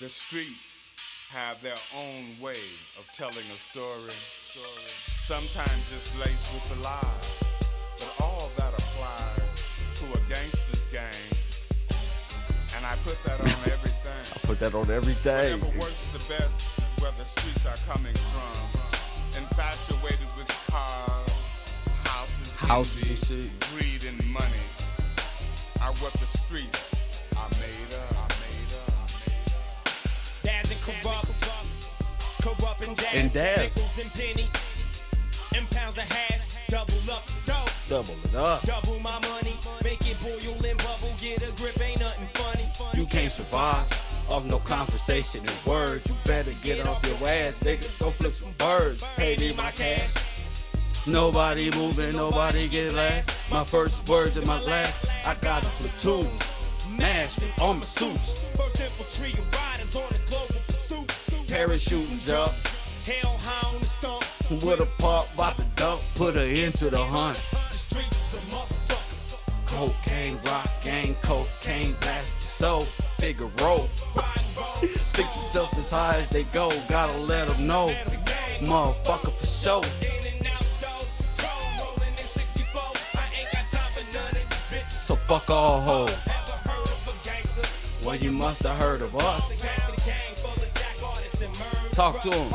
The streets have their own way of telling a story. Sometimes it's laced with a lie, but all that applies to a gangster's game. And I put that on everything. I put that on everything. Whatever works the best is where the streets are coming from. Infatuated with cars, houses, and shit. greed and money are what the streets are made of. Dads and corrupt And daz. nickels and pennies, and pounds of hash, double up, dope. Double it up. Double my money, make it boil and bubble, get a grip, ain't nothing funny. You can't survive off no conversation and words. You better get off your ass, nigga. Go flip some birds. Pay me my cash. Nobody moving, nobody get last. My first words in my glass. I got a platoon, mash on my suits. First infantry of riders on a global pursuit. Parachuting up Hellhound and stomp. with a pop about to dump. Put her into the hunt. The streets is a motherfucker. Cocaine, rock gang, cocaine, blast your soul. Figure roll. Fix yourself as high as they go. Gotta let them know. Motherfucker for sure. So fuck all hoes. Well, you must have heard of us. Talk to him.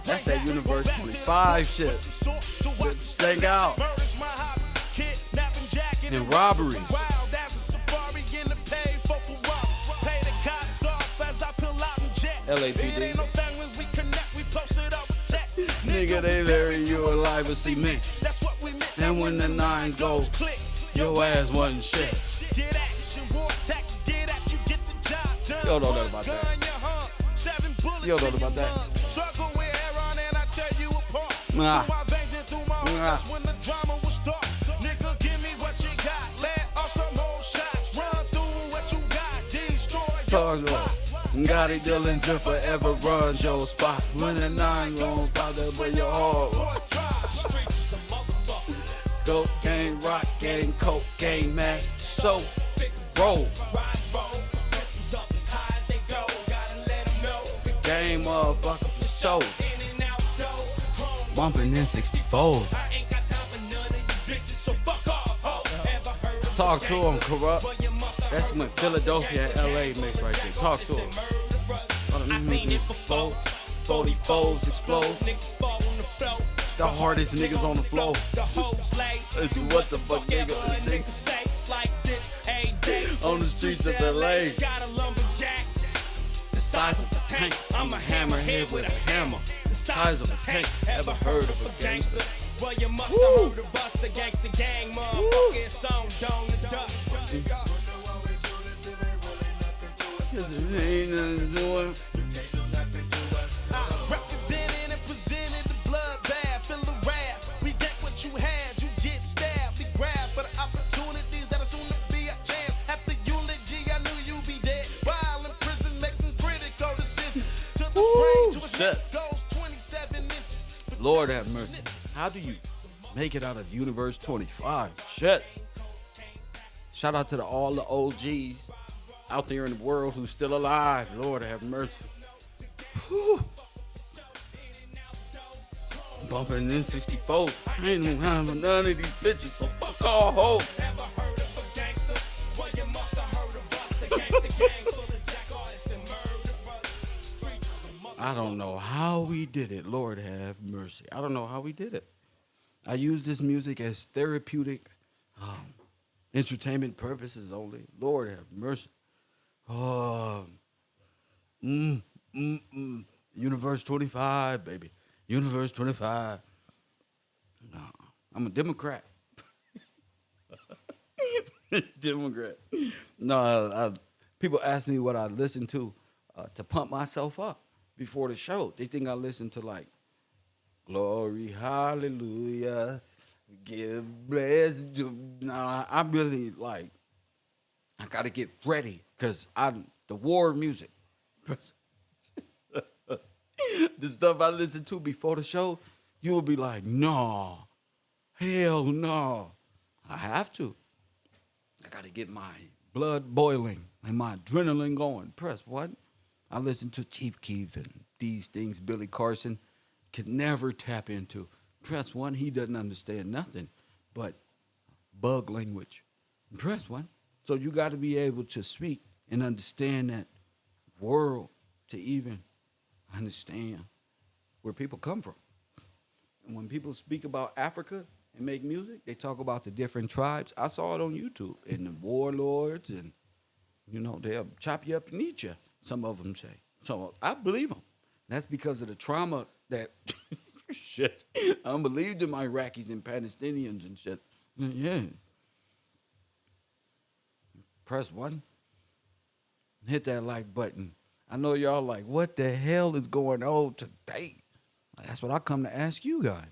That's that Universe 25 shit. Sing out. And robberies. LAPD. Nigga, they bury you alive with cement. And when the nines go, your ass wasn't shit. You don't know nothing about that. You don't know nothing about that. Nah. Nah. Gotti Dillinger forever runs your spot. When the nine goes by there, but your heart. Cocaine, rock gang, cocaine, mash, so roll. Game motherfucker for show. Bumping in 64. Talk to him, corrupt. That's when Philadelphia and LA mix right there. Talk to him. I seen it before. 44s explode. The hardest niggas on the floor. The whole slave. Do what the fuck nigga on the streets of LA. Got a lumberjack. The size of a tank. I'm a hammerhead with a hammer. The size of a tank. Ever heard of a gangster? Well, you must have heard of us, the gangster gang, motherfucking song, down the dust. Ain't nothing doing. Represented and presented the bloodbath, feel the wrath. We get what you had, you get stabbed. We grab for the opportunities that are soon to be a chance. After eulogy, I knew you'd be dead. While in prison, making critical decisions. To the brain, to his neck goes 27 inches. Lord have mercy. How do you make it out of Universe 25? Shit. Shout out to all the OGs out there in the world who's still alive. Lord have mercy. Whew. Bumping in 64. I ain't gonna have none of these bitches, so fuck all hoes. I don't know how we did it. Lord have mercy. I don't know how we did it. I use this music as therapeutic, entertainment purposes only. Lord have mercy. Universe 25, baby. Universe 25. No, I'm a Democrat. Democrat. No, people ask me what I listen to pump myself up before the show. They think I listen to like glory, hallelujah, give bless. No, I'm really like, I gotta get ready because the war music. The stuff I listen to before the show, you'll be like, no, hell no. I have to. I gotta get my blood boiling and my adrenaline going. Press what? I listen to Chief Keef and these things Billy Carson could never tap into. Press one, he doesn't understand nothing but bug language. Press one. So you got to be able to speak and understand that world to even understand where people come from. And when people speak about Africa and make music, they talk about the different tribes. I saw it on YouTube and the warlords, and they'll chop you up and eat you. Some of them say. So I believe them. That's because of the trauma that shit. I believed in my Iraqis and Palestinians and shit. Yeah. Press one. Hit that like button. I know y'all like, what the hell is going on today? That's what I come to ask you guys.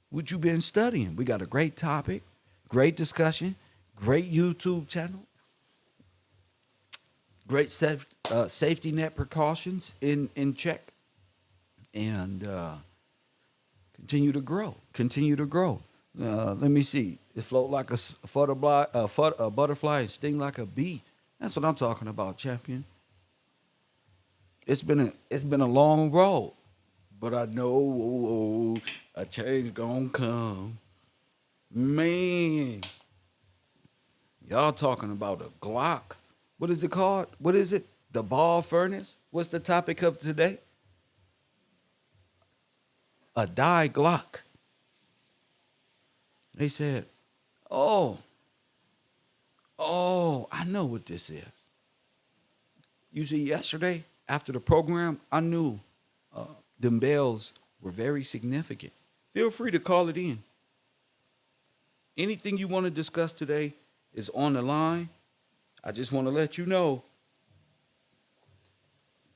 What you been studying? We got a great topic, great discussion, great YouTube channel, great safety net precautions in check, and continue to grow. Continue to grow. Let me see. It float like a butterfly and sting like a bee. That's what I'm talking about, champion. It's been a long road, but I know a change gonna come. Man, y'all talking about a Glocke. What is it called? What is it? The Baal furnace? What's the topic of today? A die Glocke. They said, oh, I know what this is. You see, yesterday, after the program, I knew them bells were very significant. Feel free to call it in. Anything you want to discuss today is on the line. I just want to let you know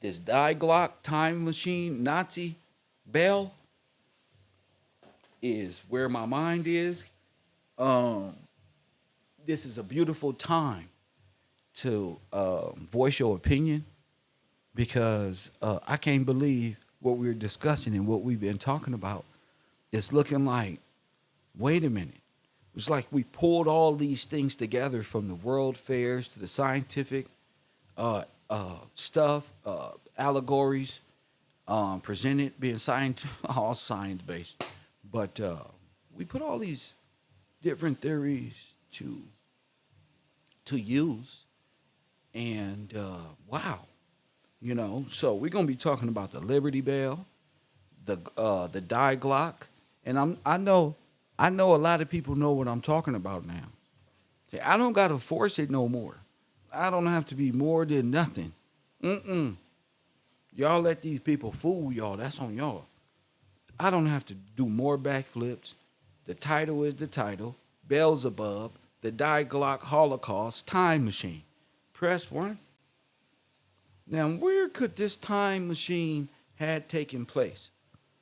this Die Glocke time machine Nazi bell is where my mind is. This is a beautiful time to voice your opinion, because I can't believe what we're discussing and what we've been talking about. It's looking like, wait a minute. It's like we pulled all these things together, from the world fairs to the scientific stuff, allegories, presented, being all science-based. But we put all these different theories to use, and wow. So we're gonna be talking about the Liberty Bell, the Die Glocke, and I know a lot of people know what I'm talking about now. See, I don't gotta force it no more. I don't have to be more than nothing. Y'all let these people fool y'all. That's on y'all. I don't have to do more backflips. The title is the title. Bellzabulb, the Die Glocke Holocaust time machine. Press one. Now, where could this time machine had taken place?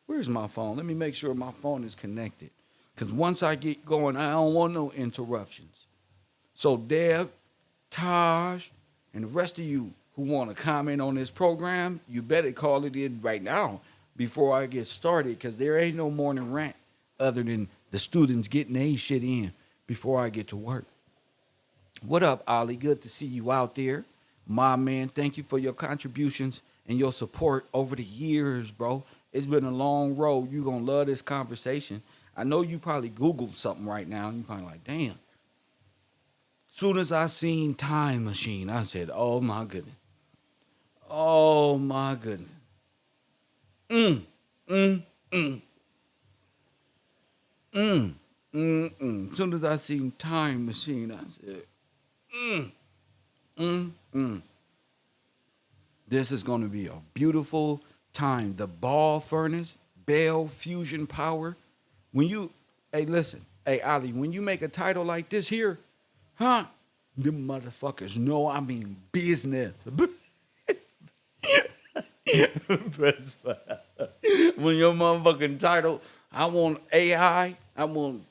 Where's my phone? Let me make sure my phone is connected. Because once I get going, I don't want no interruptions. So Deb, Taj, and the rest of you who want to comment on this program, you better call it in right now before I get started, because there ain't no morning rant other than the students getting their shit in before I get to work. What up, Ollie? Good to see you out there. My man, thank you for your contributions and your support over the years, bro. It's been a long road. You're going to love this conversation. I know you probably Googled something right now, and you're probably like, damn. Soon as I seen Time Machine, I said, oh, my goodness. Oh, my goodness. Soon as I seen Time Machine, I said, This is going to be a beautiful time. The Baal furnace, Baal fusion power. Hey, listen, hey, Ali, when you make a title like this here, them motherfuckers know I mean business. When your motherfucking title, I want AI, I want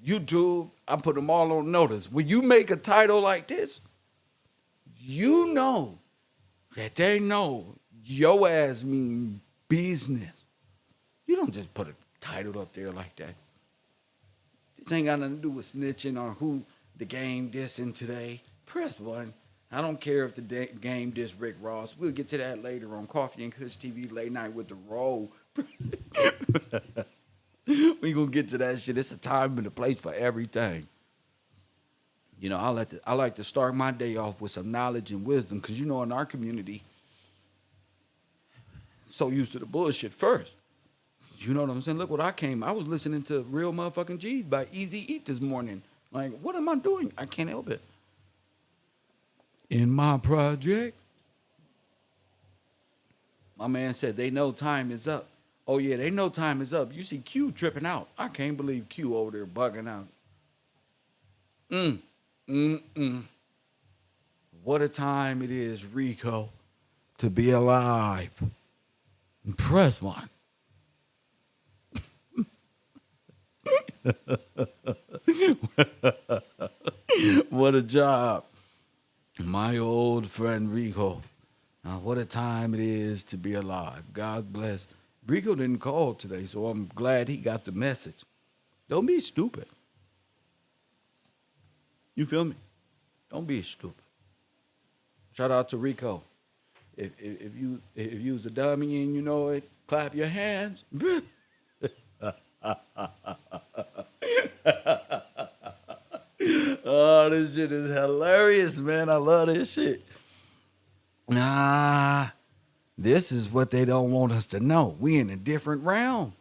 YouTube, I put them all on notice. When you make a title like this, you know that they know your ass mean business. You don't just put a title up there like that. This ain't got nothing to do with snitching or who the game dissing today. Press 1. I don't care if the game dissed Rick Ross. We'll get to that later on Coffee and Kush TV late night with the roll. We gonna get to that shit. It's a time and a place for everything. You know, I like to start my day off with some knowledge and wisdom, because you know in our community, so used to the bullshit first. You know what I'm saying? Look what I was listening to Real Motherfucking G's by Easy Eat this morning. Like, what am I doing? I can't help it. In my project, my man said they know time is up. Oh yeah, they know time is up. You see Q tripping out. I can't believe Q over there bugging out. What a time it is, Rico, to be alive. Press 1. What a job. My old friend Rico. What a time it is to be alive. God bless. Rico didn't call today, so I'm glad he got the message. Don't be stupid. You feel me? Don't be stupid. Shout out to Rico. If you was a dummy and you know it, clap your hands. Oh, this shit is hilarious, man. I love this shit. This is what they don't want us to know. We in a different realm.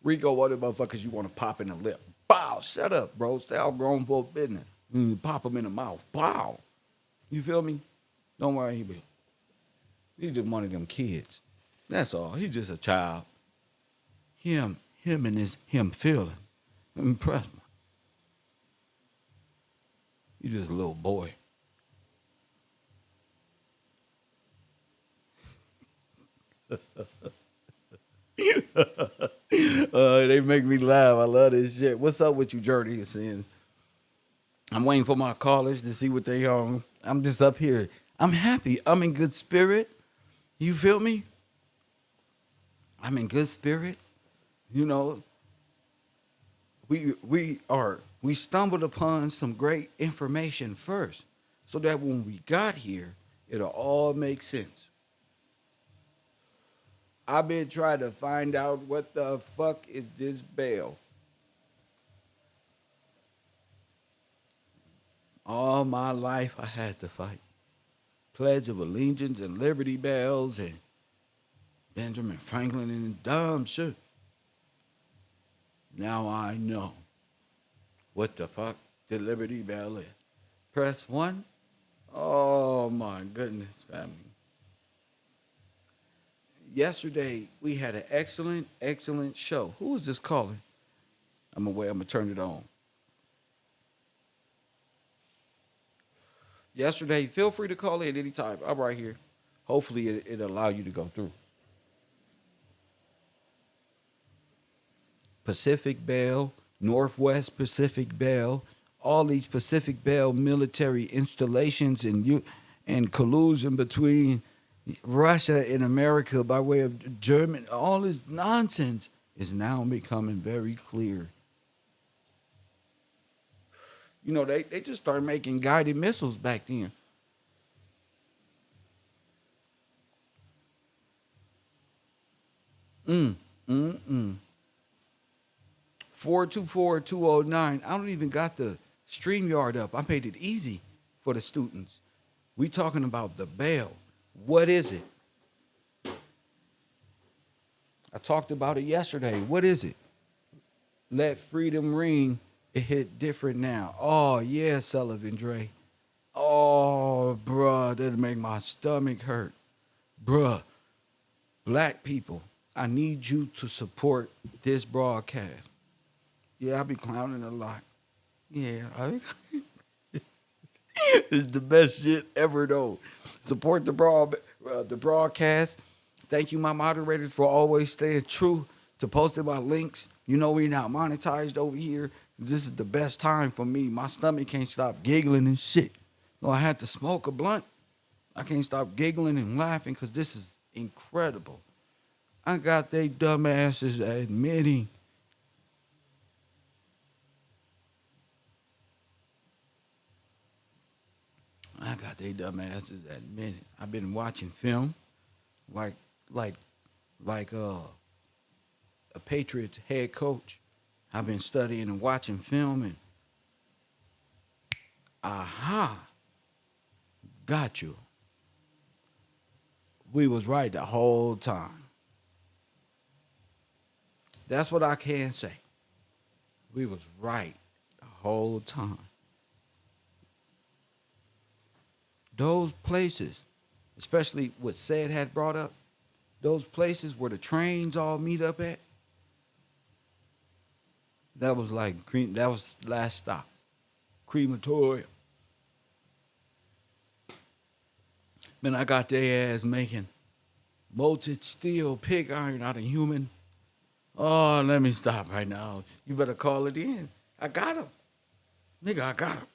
Rico, what the motherfuckers you want to pop in the lip? Bow, shut up, bro. Stay out grown folk business. Pop them in the mouth. Bow. You feel me? Don't worry, he's just one of them kids. That's all. He's just a child. Him and feeling. Impressed me. He's just a little boy. They make me laugh. I love this shit. What's up with you, Journey of Sins? I'm waiting for my callers to see what they on. I'm just up here. I'm happy. I'm in good spirit. You feel me? I'm in good spirits. You know, we stumbled upon some great information first, so that when we got here, it'll all make sense. I've been trying to find out what the fuck is this Baal. All my life I had to fight. Pledge of Allegiance and Liberty Bells and Benjamin Franklin and dumb shit. Now I know what the fuck the Liberty Bell is. Press 1. Oh my goodness, family. Yesterday, we had an excellent show. Who is this calling? I'm going to turn it on. Yesterday, feel free to call in anytime. I'm right here. Hopefully, it'll allow you to go through. Pacific Bell, Northwest Pacific Bell, all these Pacific Bell military installations and collusion between Russia and America by way of Germany, all this nonsense is now becoming very clear. You know, they just started making guided missiles back then. Mm. 424-209. I don't even got the StreamYard up. I made it easy for the students. We talking about the Baal. What is it? I talked about it yesterday. What is it? Let freedom ring. It hit different now. Oh, yeah, Sullivan Dre. Oh, bruh, that'll make my stomach hurt. Bruh, black people, I need you to support this broadcast. Yeah, I be clowning a lot. Yeah, it's the best shit ever, though. Support the broadcast. Thank you, my moderators, for always staying true to posting my links. You know we not monetized over here. This is the best time for me. My stomach can't stop giggling and shit. No, I had to smoke a blunt. I can't stop giggling and laughing because this is incredible. I got they dumbasses admitting got they dumb asses admitted. I've been watching film like like like a Patriots head coach. I've been studying and watching film and aha, got you. We was right the whole time. That's what I can say. We was right the whole time. Those places, especially what Said had brought up, those places where the trains all meet up at, that was like that was last stop. Crematorium. Man, I got their ass making molten steel pig iron out of human. Oh, let me stop right now. You better call it in. I got him. Nigga, I got him.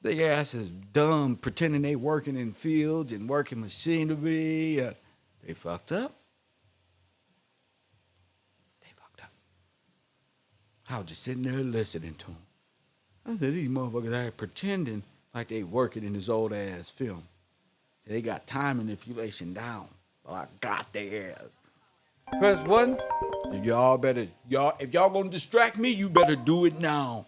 Their ass is dumb, pretending they working in fields and working machinery. They fucked up. They fucked up. I was just sitting there listening to them. I said, these motherfuckers are pretending like they working in this old ass film. They got time manipulation down. Oh, I got their ass. Press one. If y'all gonna distract me, you better do it now.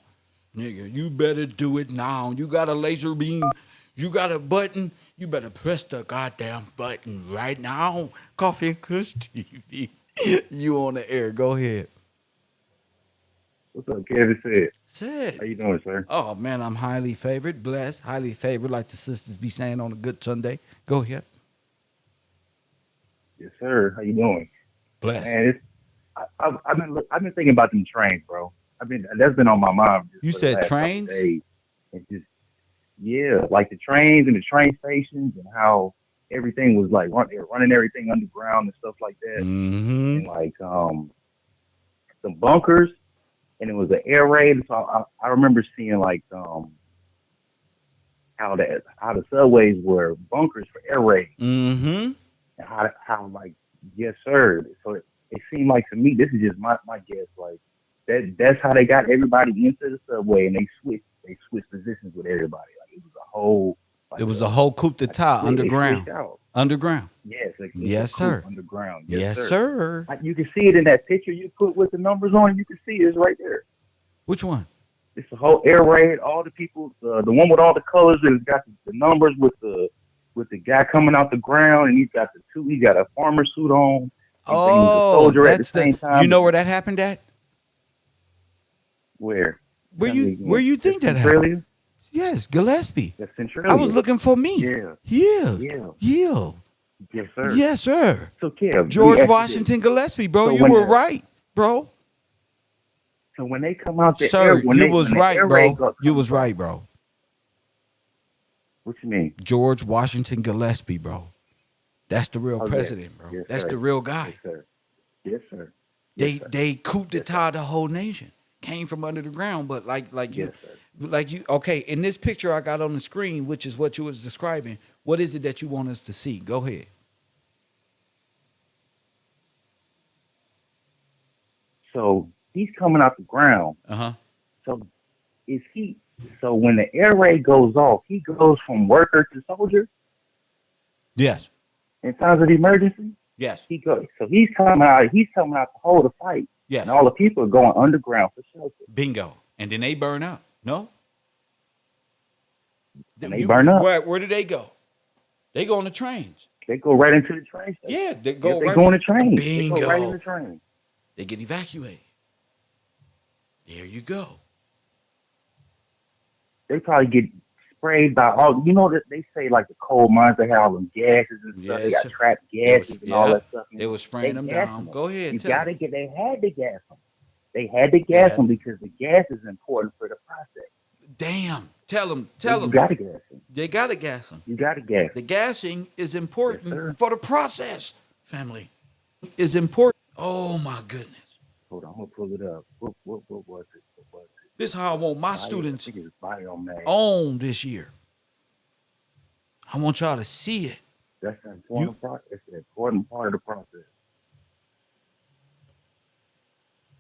Nigga, you better do it now. You got a laser beam, you got a button, you better press the goddamn button right now. Coffee and Kush TV. You on the air. Go ahead. What's up, Kevin? Said. How you doing, sir? Oh man, I'm highly favored, blessed, highly favored, like the sisters be saying on a good Sunday. Go ahead. Yes, sir. How you doing? Blessed. Man, I've been thinking about them trains, bro. That's been on my mind just You for the said last couple trains? days. And just like the trains and the train stations and how everything was like they were running everything underground and stuff like that. Mm-hmm. And like some bunkers, and it was an air raid. So I remember seeing like how the subways were bunkers for air raids. Mm-hmm. And how like, yes sir. So it seemed like to me, this is just my guess, like that's how they got everybody into the subway, and they switched positions with everybody. Like it was a whole coup d'etat underground. Underground. Yes, Yes, sir. Underground. Yes, sir. You can see it in that picture you put with the numbers on it. You can see it's right there. Which one? It's the whole air raid. All the people, the one with all the colors, and it's got the numbers with the guy coming out the ground, and he's got a farmer suit on. Oh, soldier at the same time. You know where that happened at? Where? Where you think that happened? Yes, Gillespie. That's Centralia. I was looking for me. Yeah. Yes, sir. Yes, sir. So, Kev, George Washington Gillespie, bro. So you were right, bro. So when they come out the sir, air, you was right, bro. You was right, bro. What you mean? George Washington Gillespie, bro. That's the real president, bro. Yes, that's sir. the real guy. Yes, sir. Yes, sir. They coup d'etat the whole nation. Came from under the ground, but like you, okay. In this picture I got on the screen, which is what you was describing, what is it that you want us to see? Go ahead. So he's coming out the ground. So So when the air raid goes off, he goes from worker to soldier. Yes. In times of emergency. Yes. He goes. So he's coming out. He's coming out to hold the fight. Yes. And all the people are going underground for shelter. Bingo. And then they burn up. No. And they burn up. Where do they go? They go on the trains. They go right into the train station. Yeah, they go. They go on the train. Bingo. They go right in the train. They get evacuated. There you go. They probably get sprayed by all. You know that they say like the coal mines, they have all them gases and stuff. They got trapped gases and all that stuff. They were spraying them down. Go ahead. They had to gas them. They had to gas them because the gas is important for the process. Damn. Tell them. You got to gas them. They got to gas them. You got to gas them. The gassing is important for the process, family. Is important. Oh, my goodness. Hold on. I'm going to pull it up. What was it? This is how I want my students on this year. I want y'all to see it. That's the important part. It's the important part of the process.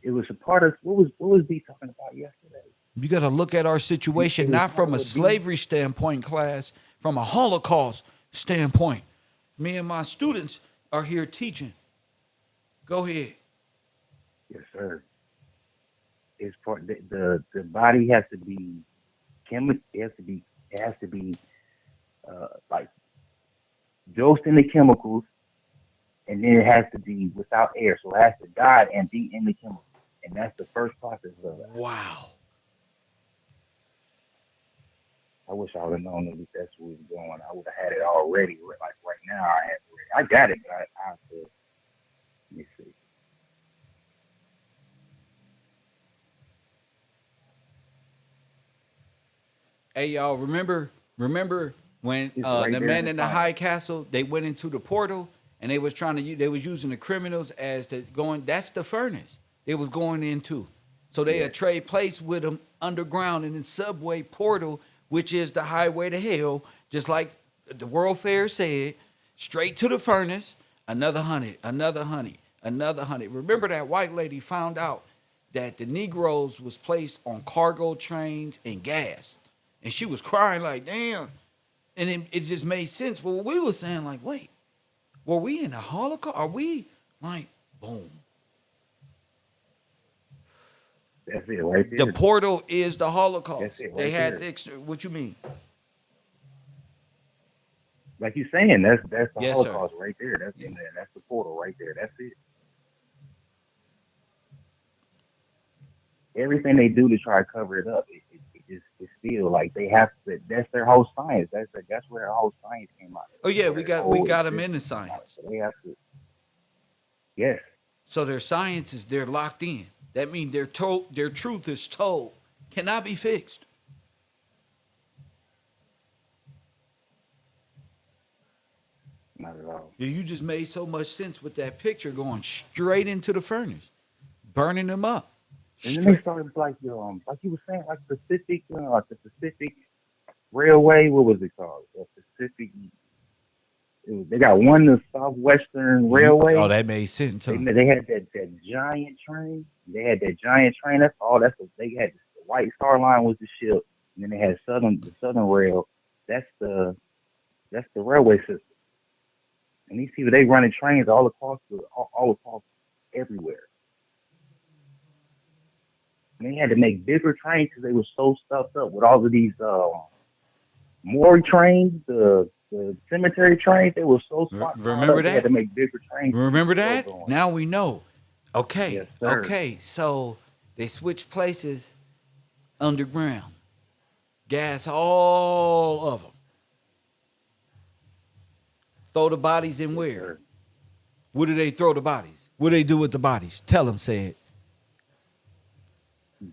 It was a part of what was B talking about yesterday? You got to look at our situation not from a slavery standpoint, class, from a Holocaust standpoint. Me and my students are here teaching. Go ahead. Yes, sir. It's part the body has to be chemical. It has to be like dosed in the chemicals, and then it has to be without air. So it has to die and be in the chemicals, and that's the first process of it. Wow. I wish I would have known that that's where it's going. I would have had it already. Like right now, I got it. But I have to. Let me see. Hey, y'all, remember when It's right the there man in in the the file. high castle, they went into the portal and they was they was using the criminals as the going, that's the furnace they was going into. So they had trade place with them underground in the subway portal, which is the highway to hell, just like the World Fair said, straight to the furnace, another honey, another honey, another honey. Remember that white lady found out that the Negroes was placed on cargo trains and gas. And she was crying like, damn. And it just made sense. Well, we were saying like, wait, were we in the Holocaust? Are we like, boom. That's it right there. The portal is the Holocaust. That's it right They had there. the extra, what you mean? Like you're saying, that's the Yes, sir. Holocaust right there. That's in there. That's the portal right there. That's it. Everything they do to try to cover it up, it's still like they have to. That's their whole science. That's where their whole science came out. Oh yeah, we got them in the existence. science. So they have to. Yes. So their science is they're locked in. That means their truth is told, cannot be fixed. Not at all. Yeah, you just made so much sense with that picture going straight into the furnace, burning them up. And then they started like you were saying, like the Pacific Railway. What was it called? The Pacific. They got one, the Southwestern Railway. Oh, that made sense. Huh? They had that giant train. They had that giant train. That's all. They had the White Star Line was the ship, and then they had the Southern Rail. That's the railway system. And these people, they running trains all across everywhere. And they had to make bigger trains because they were so stuffed up with all of these moored trains, the cemetery trains. They were so stuffed up. Remember that? They had to make bigger trains. Remember that? Now we know. Okay. Yes, sir. Okay. So they switched places underground. Gas all of them. Throw the bodies in where? Sir. Where do they throw the bodies? What do they do with the bodies? Tell them, say it.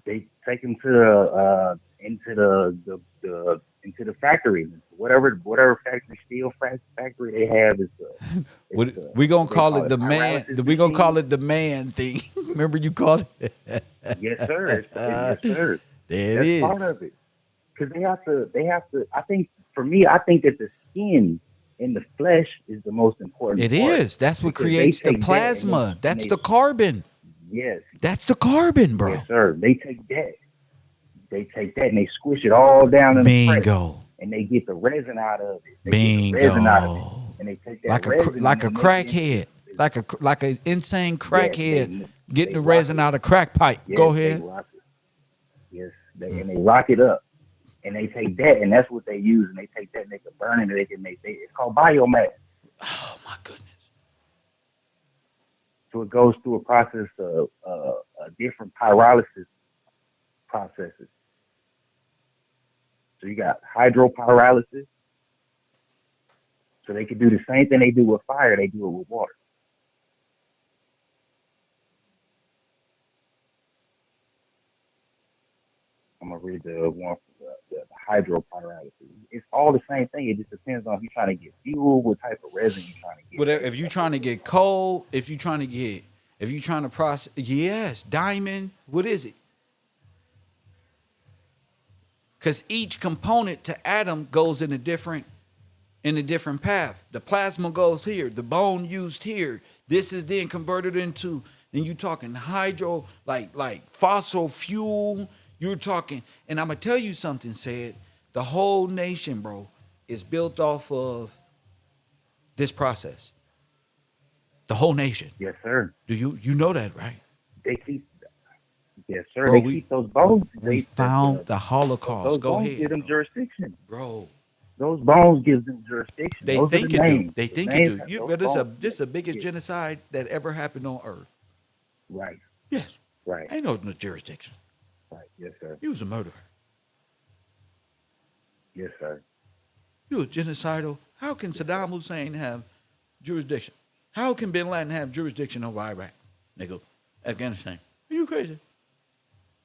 They take them to into the factory, whatever factory, steel factory they have is. We gonna call it the man. pyrolysis We gonna call machine. it the man thing. Remember you called it. Yes, sir. Yes, sir. There it That's is. part of it. Because they have to. I think for me, I think that the skin and the flesh is the most important. It part. is. That's what Because they creates the take that plasma. and That's they- the carbon. Yes. That's the carbon, bro. Yes, sir. They take that. And they squish it all down in the press, Bingo. and they get the resin out of it. They get the resin out of it, Bingo. and they take that Like a resin like a and they make it crackhead, like an insane Yes, crackhead getting the rock resin it. out of crack pipe. Yes, Go they ahead. rock it. Yes, and they rock it up, and they take that, and that's what they use, and they take that, and they can burn it, and they can make. It's called biomass. Oh my goodness. So it goes through a process of different pyrolysis processes. So you got hydropyrolysis. So they can do the same thing they do with fire, they do it with water. I'm gonna read the one for the hydropyrolysis. It's all the same thing. It just depends on if you're trying to get fuel, what type of resin you're trying to get. Whatever. If you're trying to get coal, if you're trying to process, yes, diamond. What is it? Because each component to atom goes in a different path. The plasma goes here, the bone used here. This is then converted into, and you talking hydro, like fossil fuel. You're talking, and I'm gonna tell you something. Said the whole nation, bro, is built off of this process. The whole nation. Yes, sir. Do you know that, right? They keep. Yes, sir. Bro, They we keep those bones. we found the Holocaust. Those Go bones give ahead, them bro. jurisdiction. Bro, Those bones give them jurisdiction. they Those are the think it do. names. They The think it names do. have You, those but bones. this is the biggest Yeah. genocide that ever happened on Earth. Right. Yes. Right. Ain't no jurisdiction. Right. Yes, sir. You was a murderer. Yes, sir. You was genocidal. How can Saddam Hussein have jurisdiction? How can Bin Laden have jurisdiction over Iraq, nigga? Afghanistan? Are you crazy?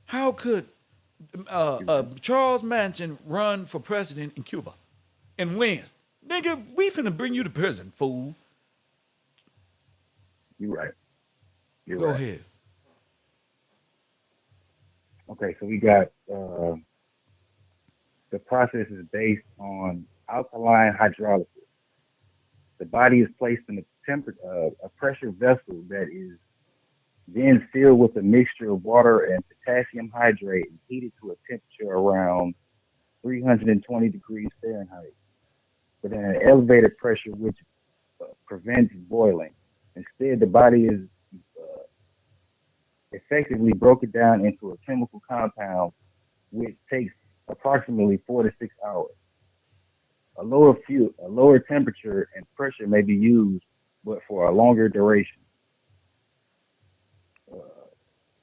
How could Charles Manson run for president in Cuba and win? Nigga, we finna bring you to prison, fool. You're right. You're Go right. ahead. Okay, so we got the process is based on alkaline hydrolysis. The body is placed in a pressure vessel that is then filled with a mixture of water and potassium hydrate and heated to a temperature around 320 degrees Fahrenheit, but at an elevated pressure which prevents boiling. Instead, the body is effectively broken down into a chemical compound which takes approximately 4 to 6 hours. A lower temperature and pressure may be used, but for a longer duration. Uh,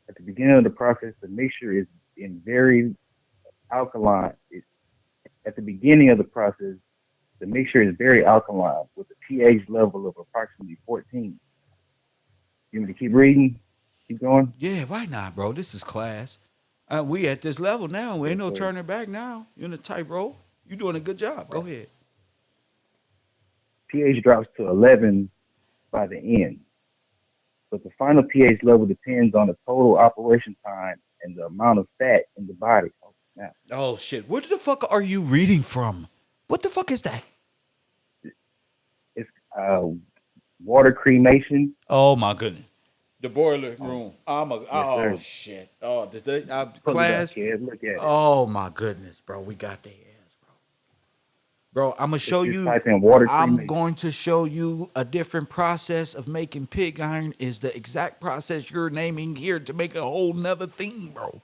at the beginning of the process, the mixture is in very alkaline. At the beginning of the process, the mixture is very alkaline with a pH level of approximately 14. You want me to keep reading? Keep going? Yeah, why not, bro? This is class. We at this level now. We ain't Yes, no sir. turning back now. You're in a tightrope. You doing a good job. Go Right. ahead. pH drops to 11 by the end, but the final pH level depends on the total operation time and the amount of fat in the body. Oh, snap. Oh shit. What the fuck are you reading from? What the fuck is that? It's water cremation. Oh my goodness. The boiler Oh, room. yes, Oh sir. shit. Oh, Pull it up, class. kid. Look at it. Oh my goodness, bro. We got their ass, bro. Bro, I'm gonna show Just you. type in water I'm cremation. going to show you a different process of making pig iron. Is the exact process you're naming here to make a whole nother thing, bro.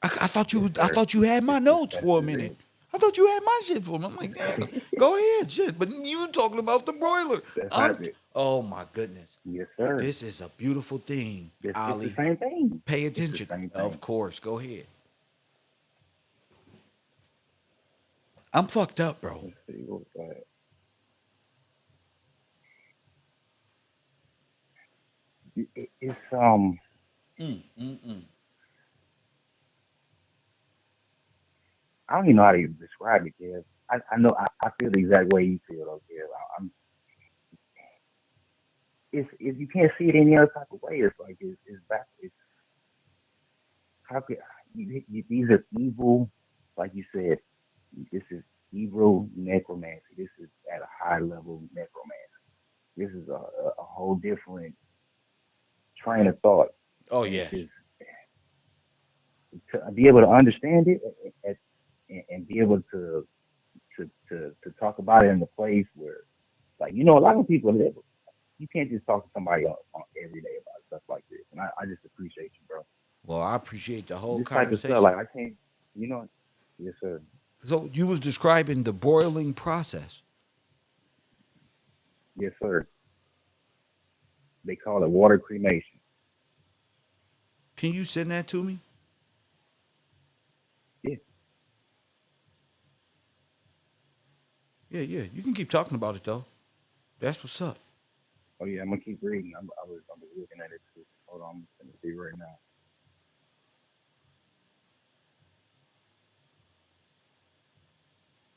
I thought Yes, I sir. thought you had my notes That's for a just minute. it. I thought you had my shit for me. I'm like, damn, go ahead, shit. But you talking about the broiler. That's not it. Oh my goodness. Yes, sir. This is a beautiful thing, It's the Ali. same thing. Pay It's the attention. same Of thing. course. Go ahead. I'm fucked up, bro. Let's see what was that. It's I don't even know how to even describe it, Kev. I know I feel the exact way you feel, though, Kev. I'm it's you can't see it any other type of way. It's like it's back. It's how could these are evil, like you said. This is evil necromancy. This is at a high level necromancy. This is a whole different train of thought, Oh and it's yes. just to be able to understand it and be able to talk about it in a place where, like, a lot of people live. You can't just talk to somebody on every day about stuff like this, and I just appreciate you, bro. Well, I appreciate the whole This type of stuff, conversation. like I can't, you know. Yes, sir. So you was describing the boiling process. Yes, sir. They call it water cremation. Can you send that to me? Yeah. Yeah, yeah. You can keep talking about it though. That's what's up. Oh yeah, I'm gonna keep reading. I was looking at it too. Hold on, I'm gonna see right now.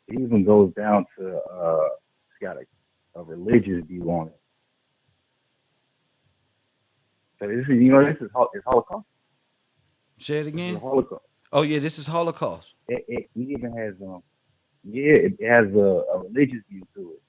It even goes down to it's got a religious view on it. So this is it's Holocaust. Say it This is a again. Holocaust. Oh yeah, this is Holocaust. It even has yeah, it has a religious view to it.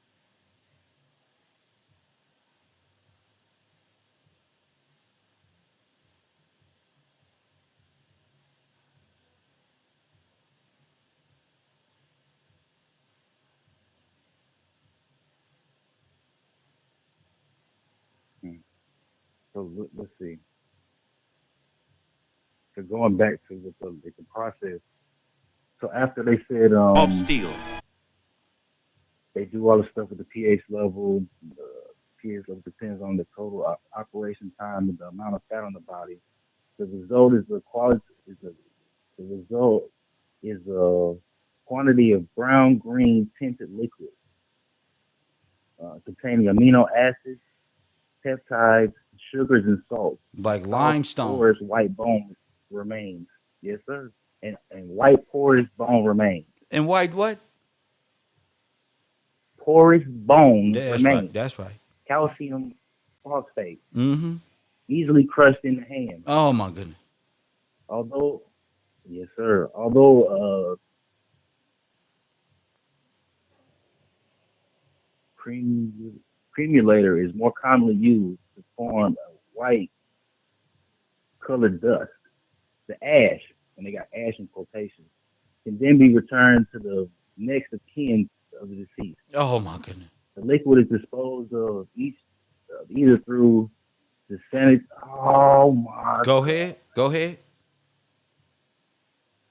So let's see. So going back to the process. So after they said they do all the stuff with the pH level. The pH level depends on the total operation time and the amount of fat on the body. The result is the quality is the result is a quantity of brown green tinted liquid containing amino acids, peptides, sugars, and salts. Like Soft, limestone. porous white bone remains. Yes, sir. And white porous bone remains. And white what? Porous bone That's right. remains. That's right. Calcium phosphate, Mm-hmm. easily crushed in the hand. Oh my goodness. Although, yes, sir. Although cream, cremulator is more commonly used to form a white colored dust. The ash, and they got ash in quotations, can then be returned to the next of kin of the deceased. Oh my goodness. The liquid is disposed of each either through the sanit. Oh my Go god! ahead. Go ahead.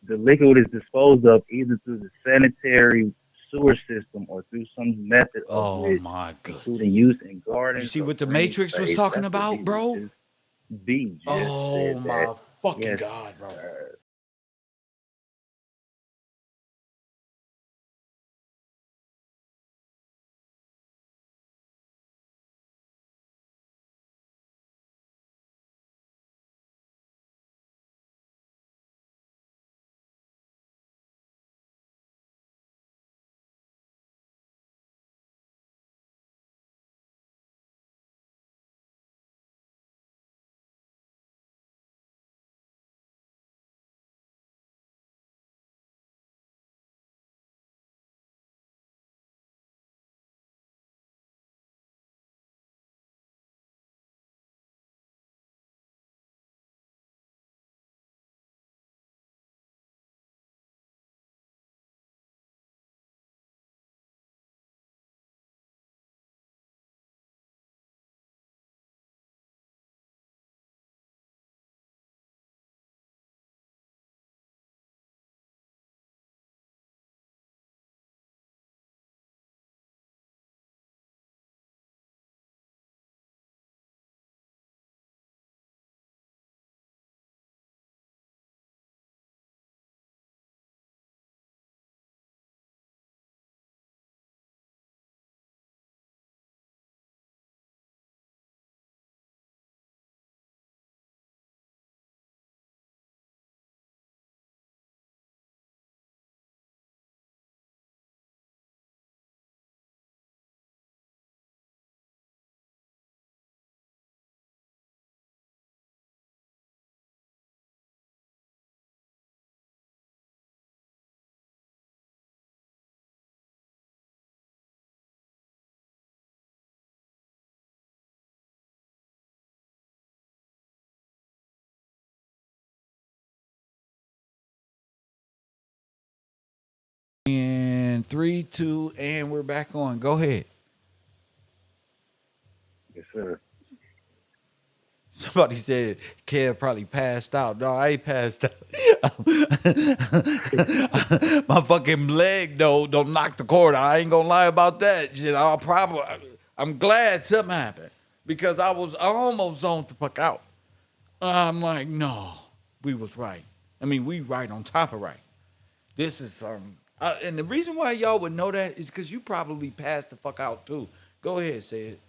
The liquid is disposed of either through the sanitary sewer system or through some method of Oh which, my including goodness. use in You gardens see or what the green Matrix was space. talking That's what about, bro? B just Oh said that. my fucking Yes, God, bro. sir. And 3, 2, and we're back on. Go ahead. Yes, sir. Somebody said Kev probably passed out. No, I ain't passed out. My fucking leg though don't knock the cord. I ain't gonna lie about that. Shit, I'm glad something happened because I was almost zoned the fuck out. I'm like, no, we was right. I mean, we right on top of right. This is and the reason why y'all would know that is because you probably passed the fuck out too. Go ahead, say it.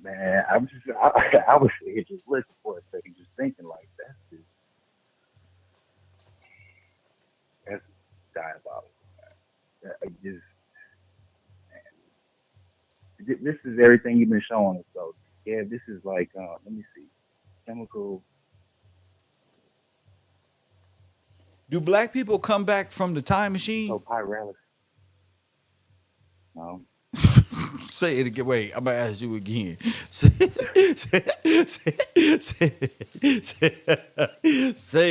Man, I was here just listening for a second, just thinking like that's diabolical. I just this is everything you've been showing us. So yeah, this is like let me see, chemical. Do black people come back from the time machine? So pyralis. No, Say it again. Wait, I'm gonna ask you again. Say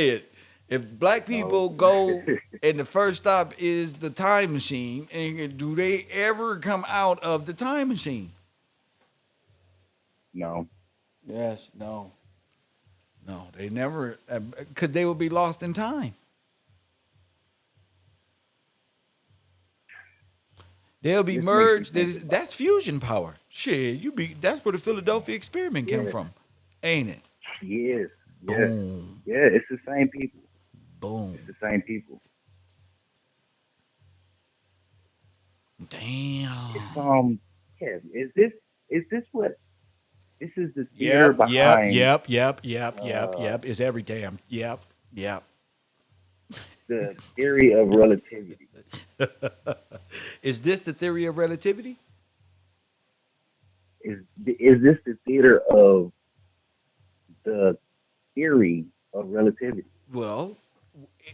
it. If black people no, go and the first stop is the time machine, and do they ever come out of the time machine? no. Yes. No. No. They never, because they would be lost in time. They'll be This makes me merged. think about That's fusion power. Shit, that's where the Philadelphia experiment came yeah, from, ain't it? yes, yes, Boom, yeah. It's the same people. boom. It's the same people. It's Damn. yeah. Is this what this is the theater Yep, yep, behind yep, yep, yep, yep, uh yep. Is every damn. Yep, yep. the theory of relativity? Is this the theory of relativity? Is this the theater of the theory of relativity? Well,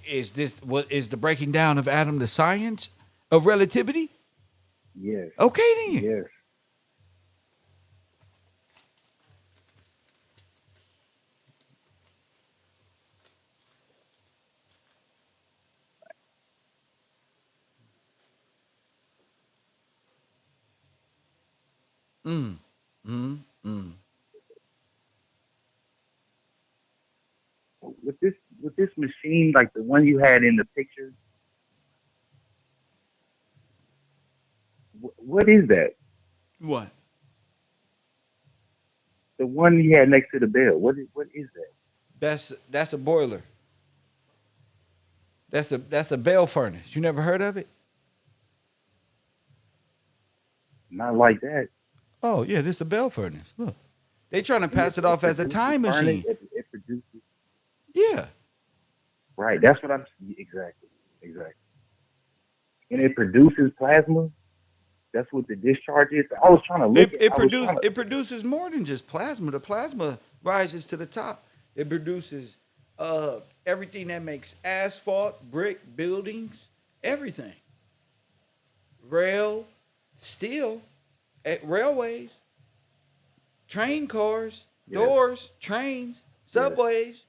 is this what is the breaking down of Adam the science of relativity? Yes, Okay then. yes. Mm, mm, mm. With this machine, like the one you had in the picture, what is that? What? The one you had next to the bell. What is that? That's a boiler. That's a Bell furnace. You never heard of it? Not like that. Oh yeah, this is a Bell furnace. Look, they trying to pass it It off as a produces time furnace. machine. It produces. Yeah. Right. That's what I'm. Exactly. Exactly. And it produces plasma. That's what the discharge is. I was trying to look It at. it I was produce trying to. it produces more than just plasma. The plasma rises to the top. It produces everything that makes asphalt, brick, buildings, everything. Rail, steel, railways, train cars, Yes. doors, trains, Yes. subways,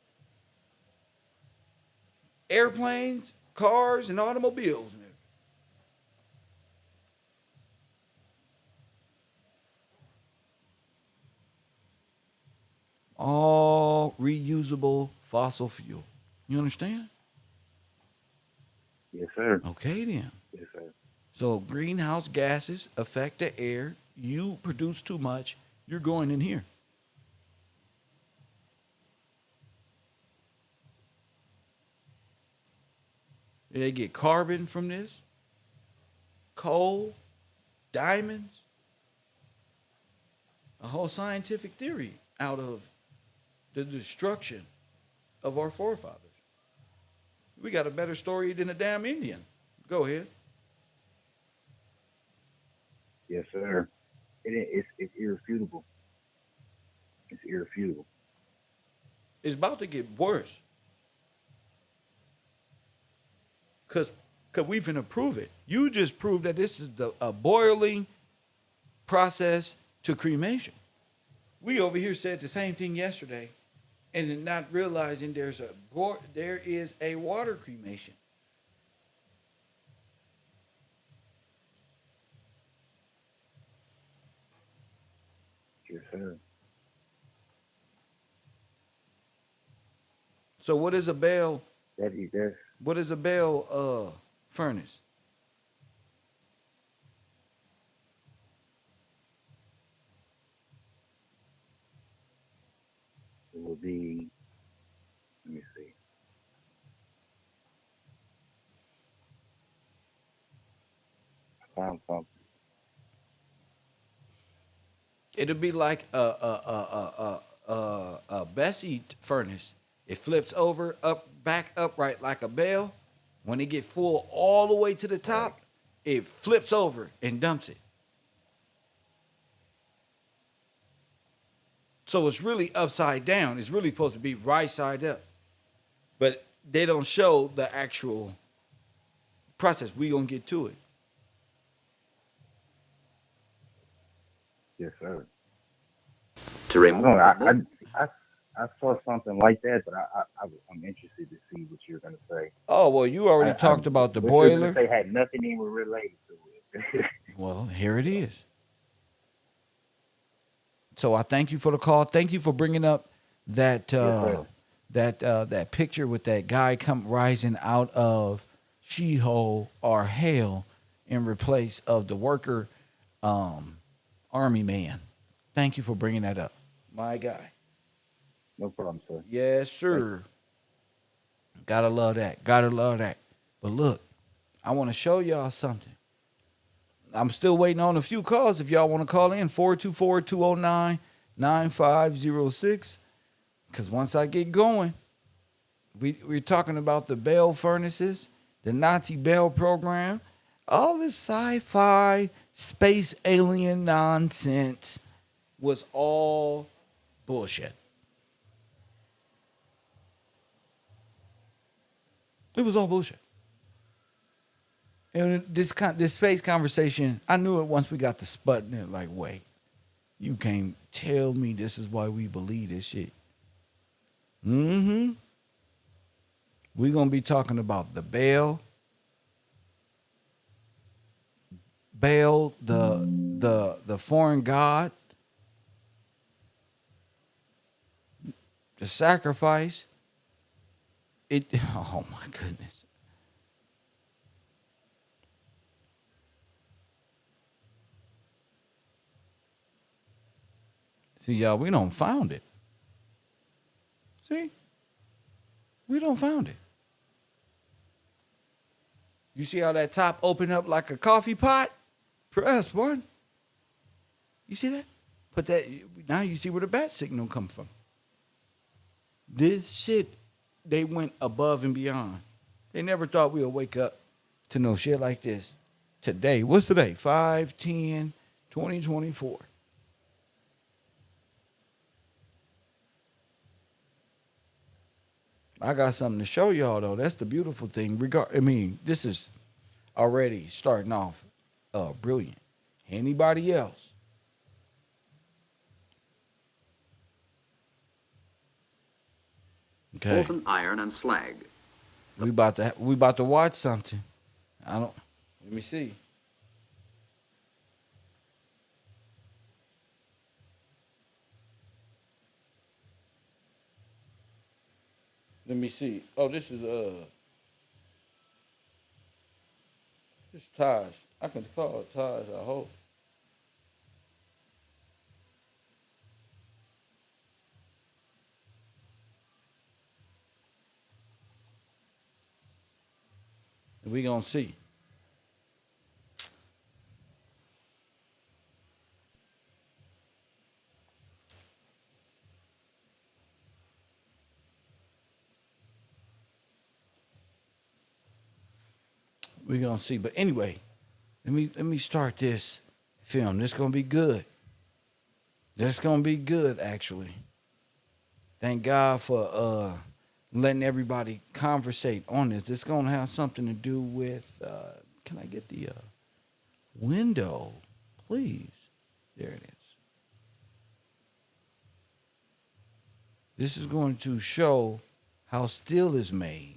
airplanes, cars, and automobiles. All reusable fossil fuel. You understand? Yes, sir. Okay, then. Yes, sir. So greenhouse gases affect the air. You produce too much, you're going in here. They get carbon from this, coal, diamonds, a whole scientific theory out of the destruction of our forefathers. We got a better story than a damn Indian. Go ahead. Yes, sir. It's irrefutable. It's irrefutable. It's about to get worse because we finna prove it. You just proved that this is a boiling process to cremation. We over here said the same thing yesterday, and then not realizing there is a water cremation. Yes, sir. So what is a bale? That's What is a bale furnace? it will be. Let me see. I found something. It'll be like a Bessie furnace. It flips over, up, back upright like a bale. When it get full all the way to the Right. top, it flips over and dumps it. So it's really upside down. It's really supposed to be right side up. But they don't show the actual process. We gonna get to it. Yes, sir. To I don't know. remove I saw something like that, but I'm interested to see what you're gonna say. Oh well, you already talked about the What you're gonna boiler. say had nothing even related to it. Well, here it is. So I thank you for the call. Thank you for bringing up that sir. that picture with that guy come rising out of Sheol or hell in replace of the worker army man. Thank you for bringing that up, my guy. No problem, sir. Yes, sir. Gotta love that. Gotta love that. But look, I want to show y'all something. I'm still waiting on a few calls. If y'all want to call in, 424-209-9506. Because once I get going, we're talking about the Baal furnaces, the Nazi Baal program, all this sci-fi, space alien nonsense was all bullshit. It was all bullshit. And this space conversation, I knew it once we got to Sputnik. Like, wait, you can't tell me this is why we believe this shit. We're gonna be talking about the Baal, the foreign god, the sacrifice. Oh my goodness. See, y'all, we don't found it. See? We don't found it. You see how that top opened up like a coffee pot? Press one. You see that? Put that, now you see where the bat signal come from. This shit, they went above and beyond. They never thought we would wake up to no shit like this. Today, what's today? 5/10/2024. I got something to show y'all though. That's the beautiful thing. This is already starting off brilliant. Anybody else? Okay. Molten iron and slag. We about to watch something. Let me see. Let me see. Oh, this is this is Taj. I can call it Taj, I hope. We gonna see. We gonna see. But anyway, let me start this film. This gonna be good. This gonna be good, actually. Thank God for letting everybody conversate on this. This gonna have something to do with. Can I get the window, please? There it is. This is going to show how steel is made.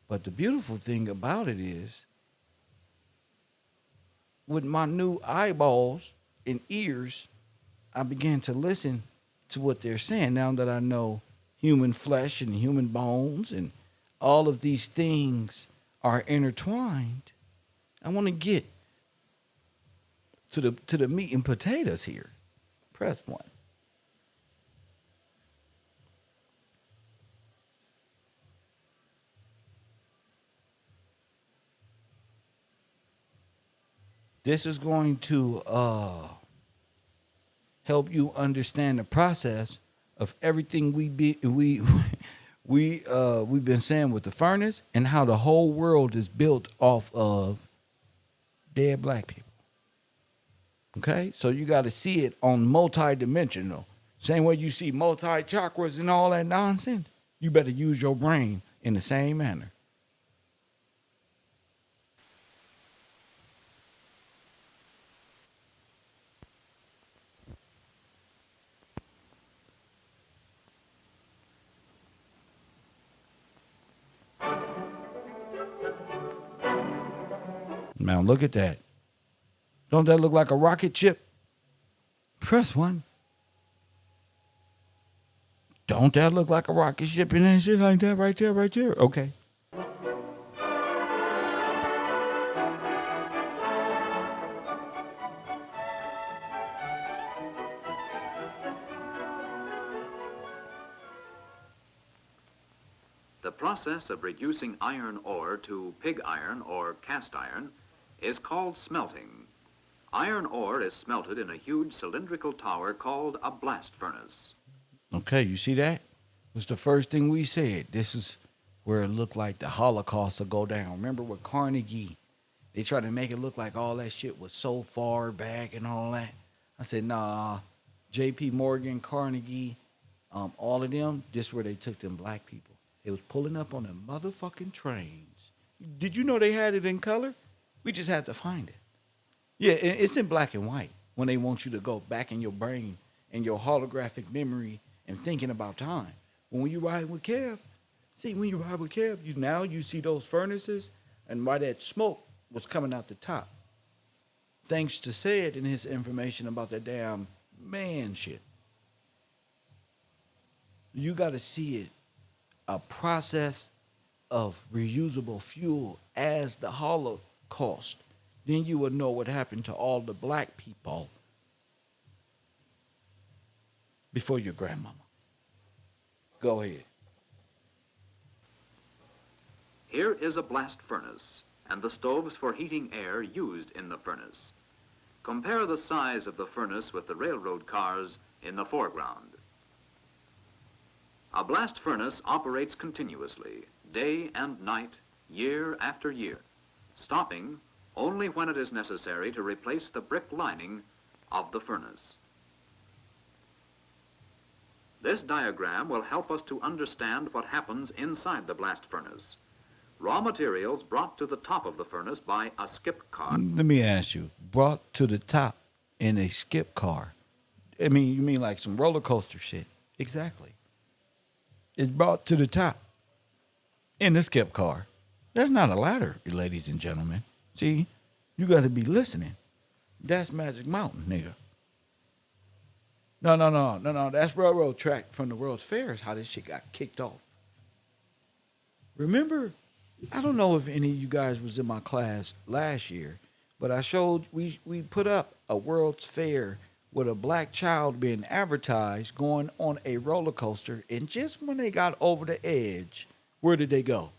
But the beautiful thing about it is, with my new eyeballs and ears, I began to listen to what they're saying now that I know human flesh and human bones and all of these things are intertwined. I want to get to the meat and potatoes here. Press one. This is going to help you understand the process of everything we've been saying with the furnace and how the whole world is built off of dead black people. Okay, so you got to see it on multi-dimensional. Same way you see multi-chakras and all that nonsense. You better use your brain in the same manner. Now look at that. Don't that look like a rocket ship? Press one. Don't that look like a rocket ship and shit like that right there, right there? Okay. The process of reducing iron ore to pig iron or cast iron is called smelting. Iron ore is smelted in a huge cylindrical tower called a blast furnace. Okay, you see that? Was the first thing we said. This is where it looked like the Holocaust will go down. Remember with Carnegie? They tried to make it look like all that shit was so far back and all that. I said, nah, J.P. Morgan, Carnegie, all of them, this is where they took them black people. They was pulling up on them motherfucking trains. Did you know they had it in color? We just had to find it. Yeah, it's in black and white when they want you to go back in your brain and your holographic memory and thinking about time. When you ride with Kev, when you ride with Kev, you see those furnaces and why that smoke was coming out the top. Thanks to Said and his information about that damn man shit. You got to see it, a process of reusable fuel as the Holocaust. Then you will know what happened to all the black people before your grandmama. Go ahead. Here is a blast furnace and the stoves for heating air used in the furnace. Compare the size of the furnace with the railroad cars in the foreground. A blast furnace operates continuously, day and night, year after year, stopping only when it is necessary to replace the brick lining of the furnace. This diagram will help us to understand what happens inside the blast furnace. Raw materials brought to the top of the furnace by a skip car. Let me ask you, brought to the top in a skip car. You mean like some roller coaster shit? Exactly. It's brought to the top in the skip car. That's not a ladder, ladies and gentlemen. See, you got to be listening. That's Magic Mountain, nigga. No. That's railroad track from the World's Fair is how this shit got kicked off. Remember, I don't know if any of you guys was in my class last year, but I showed, we put up a World's Fair with a black child being advertised going on a roller coaster. And just when they got over the edge, where did they go?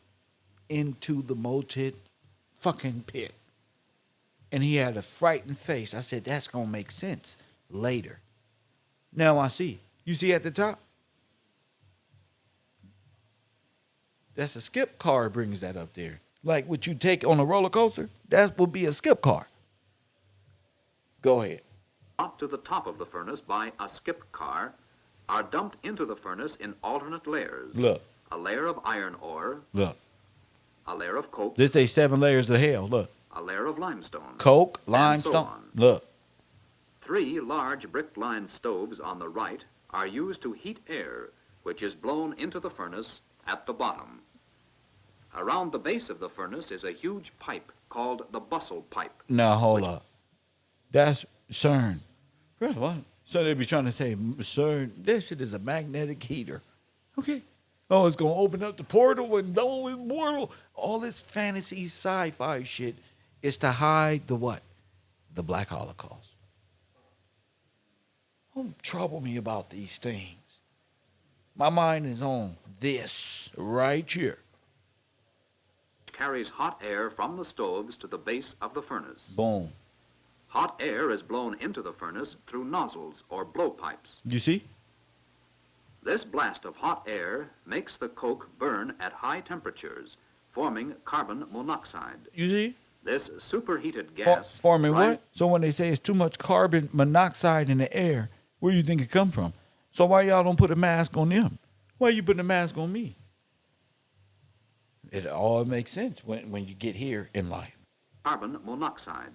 Into the molten fucking pit. And he had a frightened face. I said, that's going to make sense later. Now I see. You see at the top? That's a skip car brings that up there. Like what you take on a roller coaster, that would be a skip car. Go ahead. Brought to the top of the furnace by a skip car are dumped into the furnace in alternate layers. Look. A layer of iron ore. Look. A layer of coke. This ain't 7 layers of hell. Look. A layer of limestone. Coke, and limestone. so on. Look. 3 large brick-lined stoves on the right are used to heat air, which is blown into the furnace at the bottom. Around the base of the furnace is a huge pipe called the bustle pipe. Now, hold up. That's CERN. What? So they be trying to say, CERN, this shit is a magnetic heater. Okay. Oh, it's going to open up the portal and all this portal. All this fantasy sci-fi shit is to hide the what? The Black Holocaust. Don't trouble me about these things. My mind is on this right here. Carries hot air from the stoves to the base of the furnace. Boom. Hot air is blown into the furnace through nozzles or blowpipes. You see? This blast of hot air makes the coke burn at high temperatures, forming carbon monoxide. You see? This superheated gas... Forming what? So when they say it's too much carbon monoxide in the air, where do you think it come from? So why y'all don't put a mask on them? Why you putting a mask on me? It all makes sense when you get here in life. Carbon monoxide.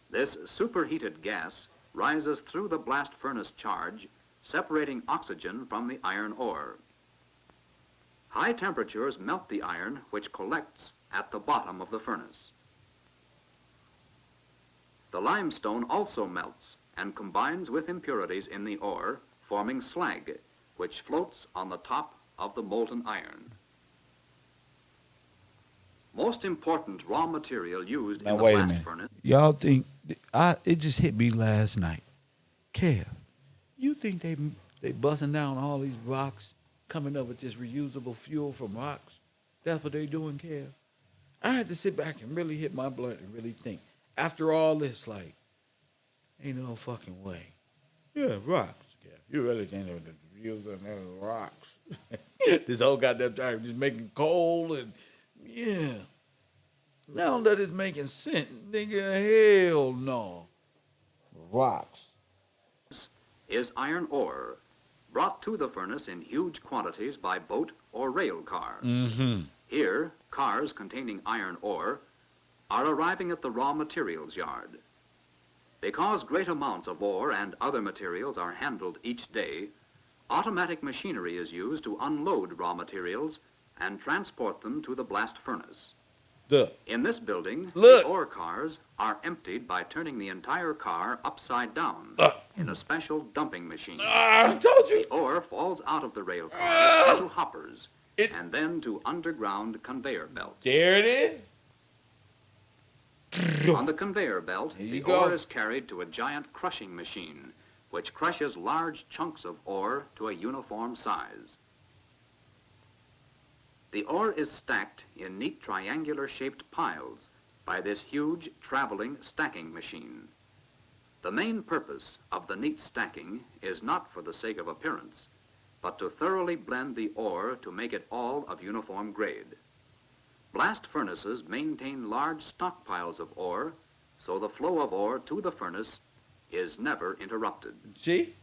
This superheated gas rises through the blast furnace charge, separating oxygen from the iron ore. High temperatures melt the iron, which collects at the bottom of the furnace. The limestone also melts and combines with impurities in the ore, forming slag, which floats on the top of the molten iron. Most important raw material used Now in the wait a blast minute. furnace. Y'all think it just hit me last night. Kev, you think they busting down all these rocks, coming up with this reusable fuel from rocks? That's what they doing, Kev. I had to sit back and really hit my blunt and really think. After all this, like, ain't no fucking way. Yeah, rocks. Kev. You really think they're reusing those rocks? This whole goddamn time just making coal and yeah. Now that it's making sense, nigga. Hell no. Rocks. Is iron ore, brought to the furnace in huge quantities by boat or rail car. Mm-hmm. Here, cars containing iron ore are arriving at the raw materials yard. Because great amounts of ore and other materials are handled each day, automatic machinery is used to unload raw materials and transport them to the blast furnace. Look. In this building, Look. the ore cars are emptied by turning the entire car upside down in a special dumping machine. I told you. The ore falls out of the rail cars into hoppers and then to underground conveyor belts. There it is. On the conveyor belt, the ore is carried to a giant crushing machine, which crushes large chunks of ore to a uniform size. The ore is stacked in neat triangular-shaped piles by this huge traveling stacking machine. The main purpose of the neat stacking is not for the sake of appearance, but to thoroughly blend the ore to make it all of uniform grade. Blast furnaces maintain large stockpiles of ore, so the flow of ore to the furnace is never interrupted. See?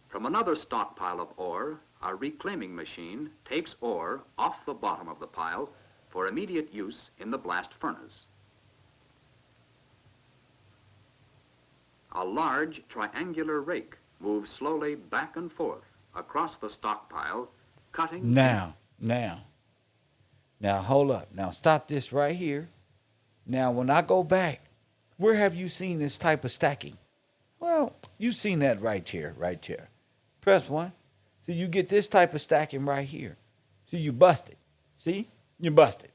From another stockpile of ore, a reclaiming machine takes ore off the bottom of the pile for immediate use in the blast furnace. A large triangular rake moves slowly back and forth across the stockpile, cutting... Now, hold up. Now, stop this right here. Now, when I go back, where have you seen this type of stacking? Well, you've seen that right here. Press 1. So you get this type of stacking right here. So you bust it. See? You bust it.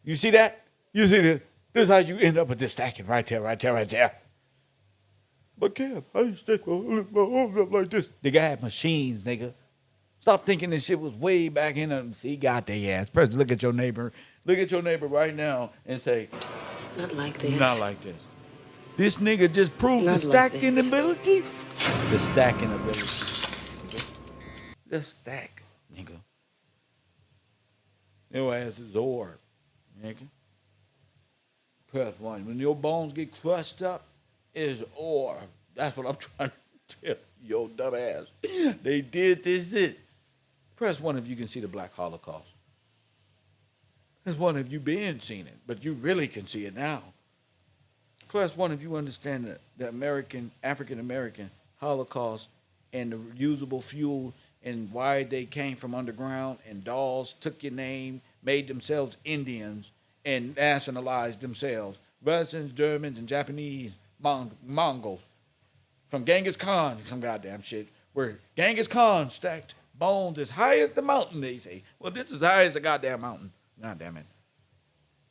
You see that? You see this? This is how you end up with this stacking right there. But Kev, how do you stack my arms up like this? They got machines, nigga. Stop thinking this shit was way back in them. See, got their ass. Press, look at your neighbor. Look at your neighbor right now and say, not like this. Not like this. This nigga just proved the stacking ability. The stacking ability. Okay? The stack, nigga. Your ass is ore, nigga. Press 1. When your bones get crushed up, it's ore. That's what I'm trying to tell you, yo dumb ass. They did this shit. Press 1 if you can see the Black Holocaust. Press 1 if you been seen it, but you really can see it now. Press 1 if you understand the African-American Holocaust and the reusable fuel and why they came from underground and dolls took your name, made themselves Indians, and nationalized themselves. Russians, Germans, and Japanese Mongols. From Genghis Khan, some goddamn shit, where Genghis Khan stacked bones as high as the mountain, they say. Well, this is high as a goddamn mountain. God damn it.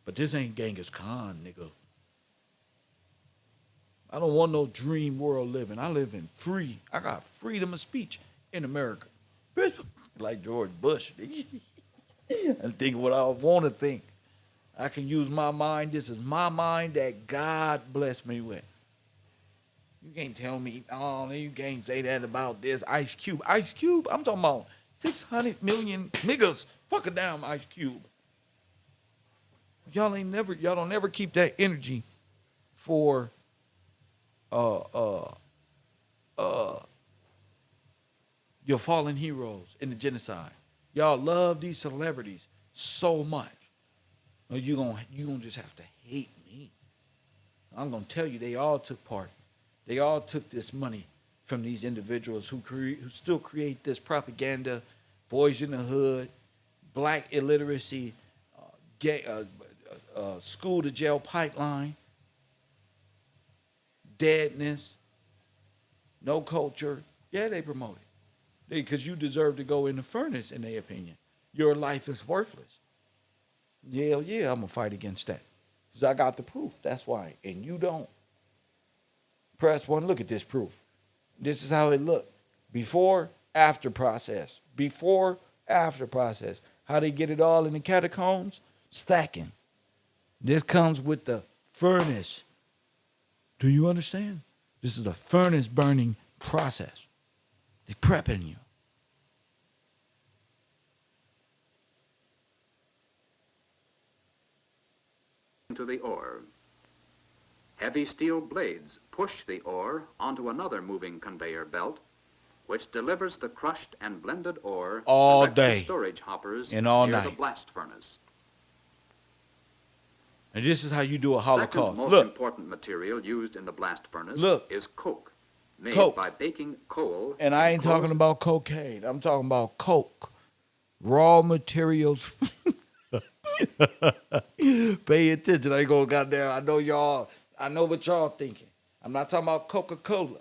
But this ain't Genghis Khan, nigga. I don't want no dream world living. I live in free. I got freedom of speech in America. Like George Bush. I'm thinking what I want to think. I can use my mind. This is my mind that God blessed me with. You can't tell me, oh, you can't say that about this Ice Cube. Ice Cube, I'm talking about 600 million niggas fucking down Ice Cube. Y'all don't never keep that energy for your fallen heroes in the genocide. Y'all love these celebrities so much. You gonna just have to hate me. I'm gonna tell you, they all took part. They all took this money from these individuals who still create this propaganda, boys in the hood, black illiteracy, school to jail pipeline, deadness, no culture. Yeah, they promote it. Because you deserve to go in the furnace, in their opinion. Your life is worthless. Yeah, I'm going to fight against that. Because I got the proof. That's why. And you don't. Press one, look at this proof. This is how it looked. Before, after process. Before, after process. How they get it all in the catacombs? Stacking. This comes with the furnace. Do you understand? This is the furnace burning process. They're prepping you. To the ore. Heavy steel blades push the ore onto another moving conveyor belt, which delivers the crushed and blended ore all direct to day storage hoppers and all near night. the blast furnace. And this is how you do a Second Holocaust. most Look, important material used in the blast furnace Look. is coke, made Coke. by baking coal. and I ain't in talking about cocaine. I'm talking about coke. Raw materials. Pay attention. I ain't gonna goddamn. I know what y'all thinking. I'm not talking about Coca-Cola.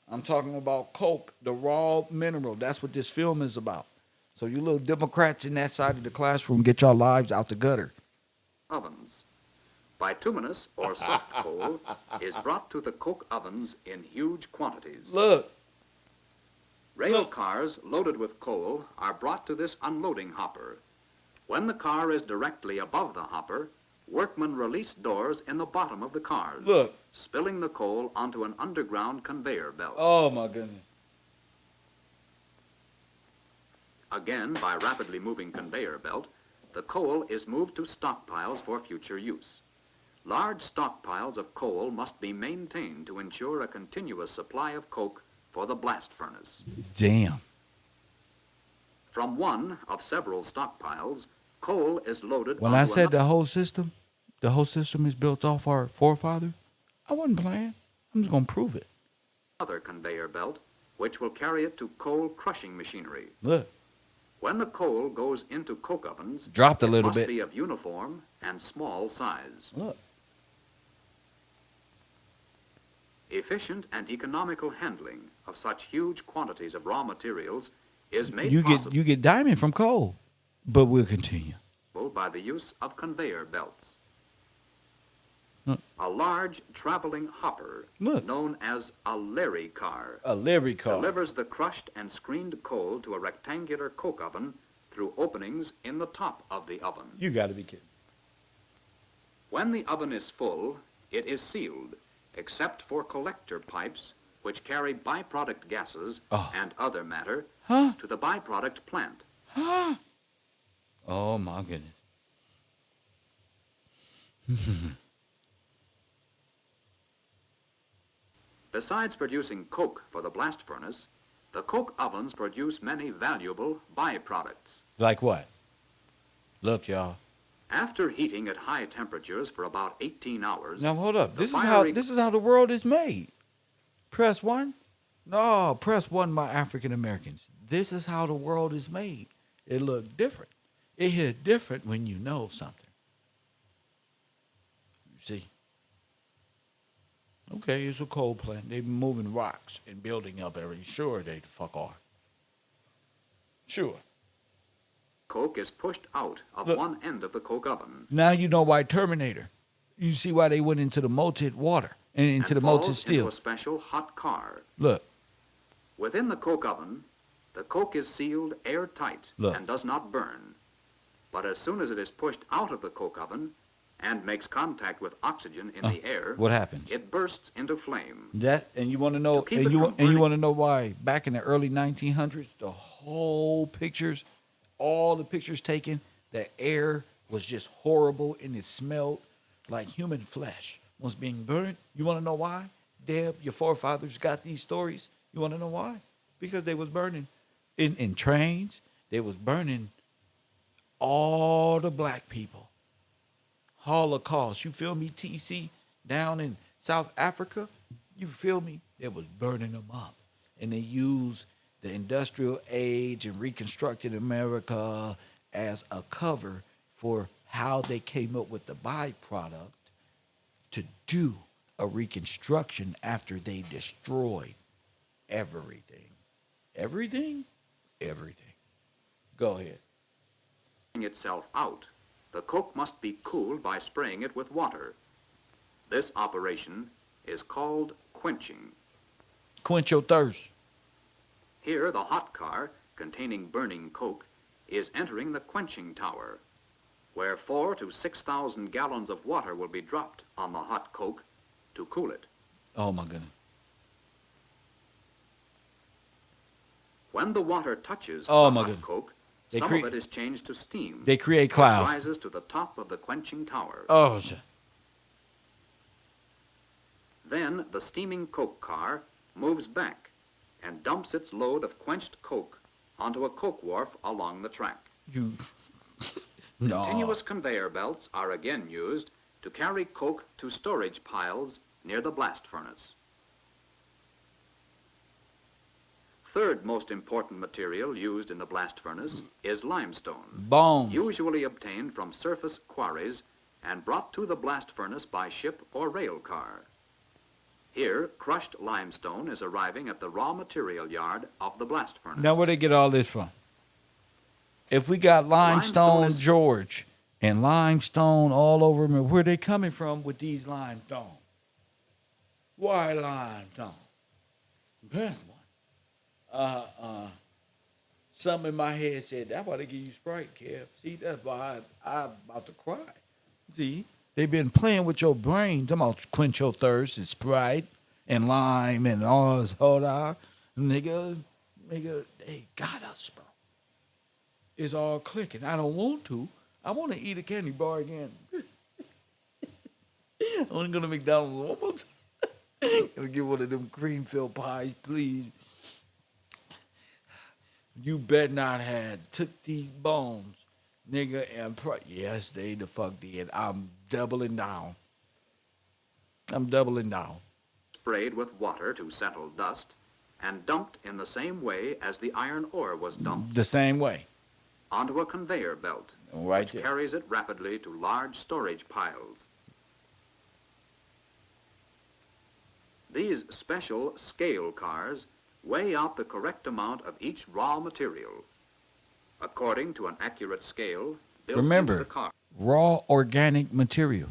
I'm talking about coke, the raw mineral. That's what this film is about. So you little Democrats in that side of the classroom, get your lives out the gutter. ovens. Bituminous or soft coal is brought to the coke ovens in huge quantities. Look, Rail cars loaded with coal are brought to this unloading hopper. When the car is directly above the hopper, workmen release doors in the bottom of the cars, look. spilling the coal onto an underground conveyor belt. Oh my goodness. Again, by rapidly moving conveyor belt, the coal is moved to stockpiles for future use. Large stockpiles of coal must be maintained to ensure a continuous supply of coke for the blast furnace. Damn. From one of several stockpiles, coal is loaded When onto I said another the whole system is built off our forefathers, I wasn't playing. I'm just gonna prove it. conveyor belt, which will carry it to coal crushing machinery. Look, When the coal goes into coke ovens, dropped a it little must bit. be of uniform and small size. Look. Efficient and economical handling of such huge quantities of raw materials is made You possible get diamond from coal, but we'll continue. by the use of conveyor belts. Look. A large traveling hopper, Look. known as a Larry car, A Larry car. delivers the crushed and screened coal to a rectangular coke oven through openings in the top of the oven. You got to be kidding. When the oven is full, it is sealed, except for collector pipes, which carry byproduct gases and other matter Huh? to the byproduct plant. Huh? Oh my goodness. Besides producing coke for the blast furnace, the coke ovens produce many valuable byproducts. Like what? Look, y'all. After heating at high temperatures for about 18 hours, Now hold up. The This is fiery- how the world is made. Press one. No, press one, my African Americans. This is how the world is made. It look different. It hit different when you know something. You see? Okay, it's a coal plant. They've been moving rocks and building up every. Sure, they the fuck are. Sure. coke is pushed out of Look. one end of the coke oven Now you know why Terminator. You see why they went into the molten water and into and the molten falls steel. into a special hot car. Look, Within the coke oven, the coke is sealed airtight Look. and does not burn. But as soon as it is pushed out of the coke oven and makes contact with oxygen in the air, what happens? it bursts into flame. That and you want to know To keep and it you from want and you burning. want to know why back in the early 1900s the whole pictures, all the pictures taken, the air was just horrible and it smelled like human flesh was being burnt. You want to know why? Deb, your forefathers got these stories. You want to know why? Because they was burning in trains. They was burning all the black people. Holocaust. You feel me, TC? Down in South Africa, you feel me? They was burning them up. And they used the industrial age and reconstructed America as a cover for how they came up with the byproduct to do a reconstruction after they destroyed everything. Everything? Everything. Go ahead. Itself out, the coke must be cooled by spraying it with water. This operation is called quenching. Quench your thirst. Here, the hot car, containing burning coke, is entering the quenching tower, where 4,000 to 6,000 gallons of water will be dropped on the hot coke to cool it. Oh, my goodness. When the water touches Oh, the my hot goodness. coke, They some cre- of it is changed to steam. They create It clouds. rises to the top of the quenching tower. Oh, shit. Then the steaming coke car moves back and dumps its load of quenched coke onto a coke wharf along the track. You. No. Continuous conveyor belts are again used to carry coke to storage piles near the blast furnace. Third most important material used in the blast furnace is limestone, Bones. usually obtained from surface quarries and brought to the blast furnace by ship or rail car. Here, crushed limestone is arriving at the raw material yard of the blast furnace. Now, where they get all this from? If we got limestone, Limestone is- George, and limestone all over me, where they coming from with these limestone? Why limestone? Best one. Something in my head said, that's why they give you Sprite, Kev. See, that's why I'm about to cry. See, they've been playing with your brain. Talking about quench your thirst and Sprite and lime and all this whole lot. Nigga, they got us, bro. It's all clicking. I don't want to. I want to eat a candy bar again. I want to go to McDonald's one more time. Gonna get one of them cream filled pies, please. You bet not had took these bones, nigga, and yes, they the fuck did. I'm doubling down. Sprayed with water to settle dust and dumped in the same way as the iron ore was dumped The same way. onto a conveyor belt, Right which there. carries it rapidly to large storage piles. These special scale cars weigh out the correct amount of each raw material according to an accurate scale built Remember, into the car. raw organic material.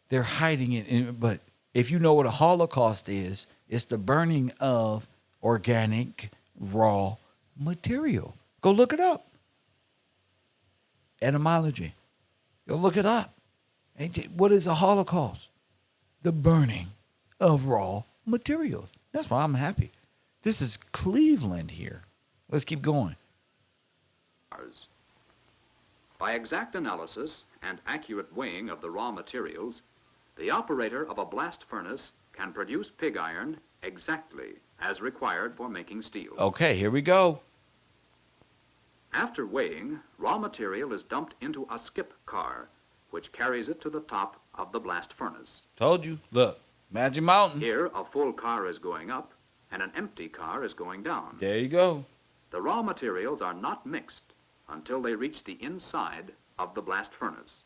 They're hiding it, but if you know what a Holocaust is, it's the burning of organic raw material. Go look it up. Etymology. Go look it up. What is a Holocaust? The burning of raw materials. That's why I'm happy. This is Cleveland here. Let's keep going. By exact analysis and accurate weighing of the raw materials, the operator of a blast furnace can produce pig iron exactly as required for making steel. Okay, here we go. After weighing, raw material is dumped into a skip car, which carries it to the top of the blast furnace. Told you. Look, Magic Mountain. Here, a full car is going up and an empty car is going down. There you go. The raw materials are not mixed until they reach the inside of the blast furnace.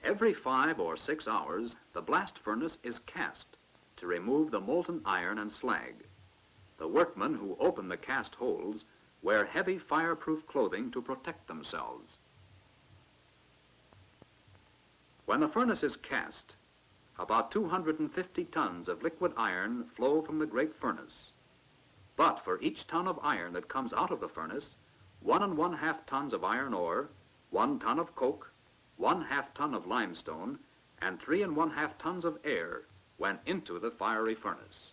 Every 5 or 6 hours, the blast furnace is cast to remove the molten iron and slag. The workmen who open the cast holes wear heavy fireproof clothing to protect themselves. When the furnace is cast, about 250 tons of liquid iron flow from the great furnace. But for each ton of iron that comes out of the furnace, 1 1/2 tons of iron ore, 1 ton of coke, 1/2 ton of limestone, and 3 1/2 tons of air went into the fiery furnace.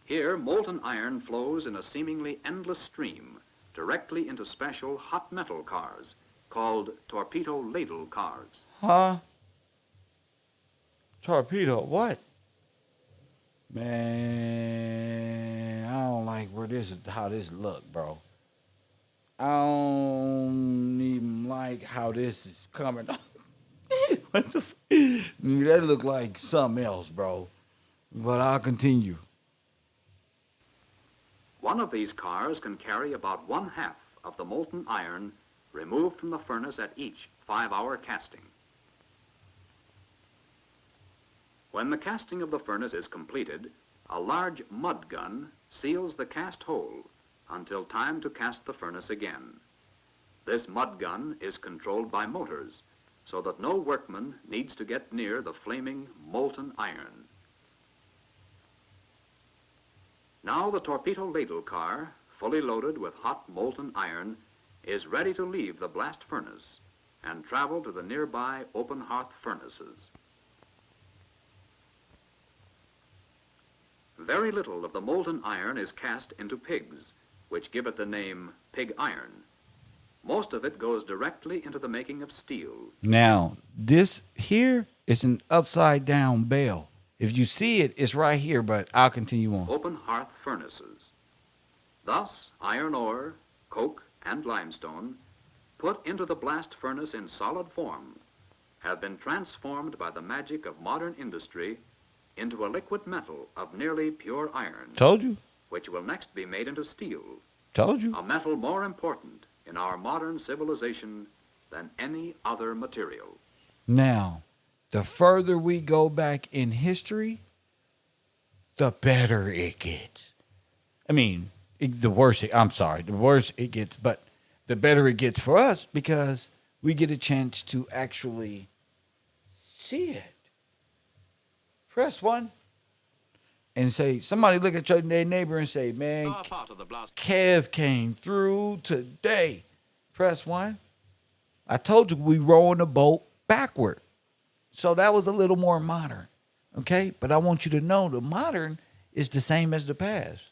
Here, molten iron flows in a seemingly endless stream directly into special hot metal cars called torpedo ladle cars. Huh? Torpedo, what? Man, I don't like how this look, bro. I don't even like how this is coming. What the that look like something else, bro. But I'll continue. One of these cars can carry about 1/2 of the molten iron removed from the furnace at each 5-hour casting. When the casting of the furnace is completed, a large mud gun seals the cast hole until time to cast the furnace again. This mud gun is controlled by motors, so that no workman needs to get near the flaming molten iron. Now the torpedo ladle car, fully loaded with hot molten iron, is ready to leave the blast furnace and travel to the nearby open hearth furnaces. Very little of the molten iron is cast into pigs, which give it the name pig iron. Most of it goes directly into the making of steel. Now, this here is an upside down bell. If you see it, it's right here, but I'll continue on. Open hearth furnaces. Thus, iron ore, coke, and limestone, put into the blast furnace in solid form, have been transformed by the magic of modern industry into a liquid metal of nearly pure iron. Told you. Which will next be made into steel. Told you. A metal more important in our modern civilization than any other material. Now, the further we go back in history, the better it gets. I mean, the worse it gets, but the better it gets for us because we get a chance to actually see it. Press 1 and say, somebody look at their neighbor and say, man, Kev came through today. Press 1. I told you we rowing the boat backward. So that was a little more modern. Okay? But I want you to know the modern is the same as the past.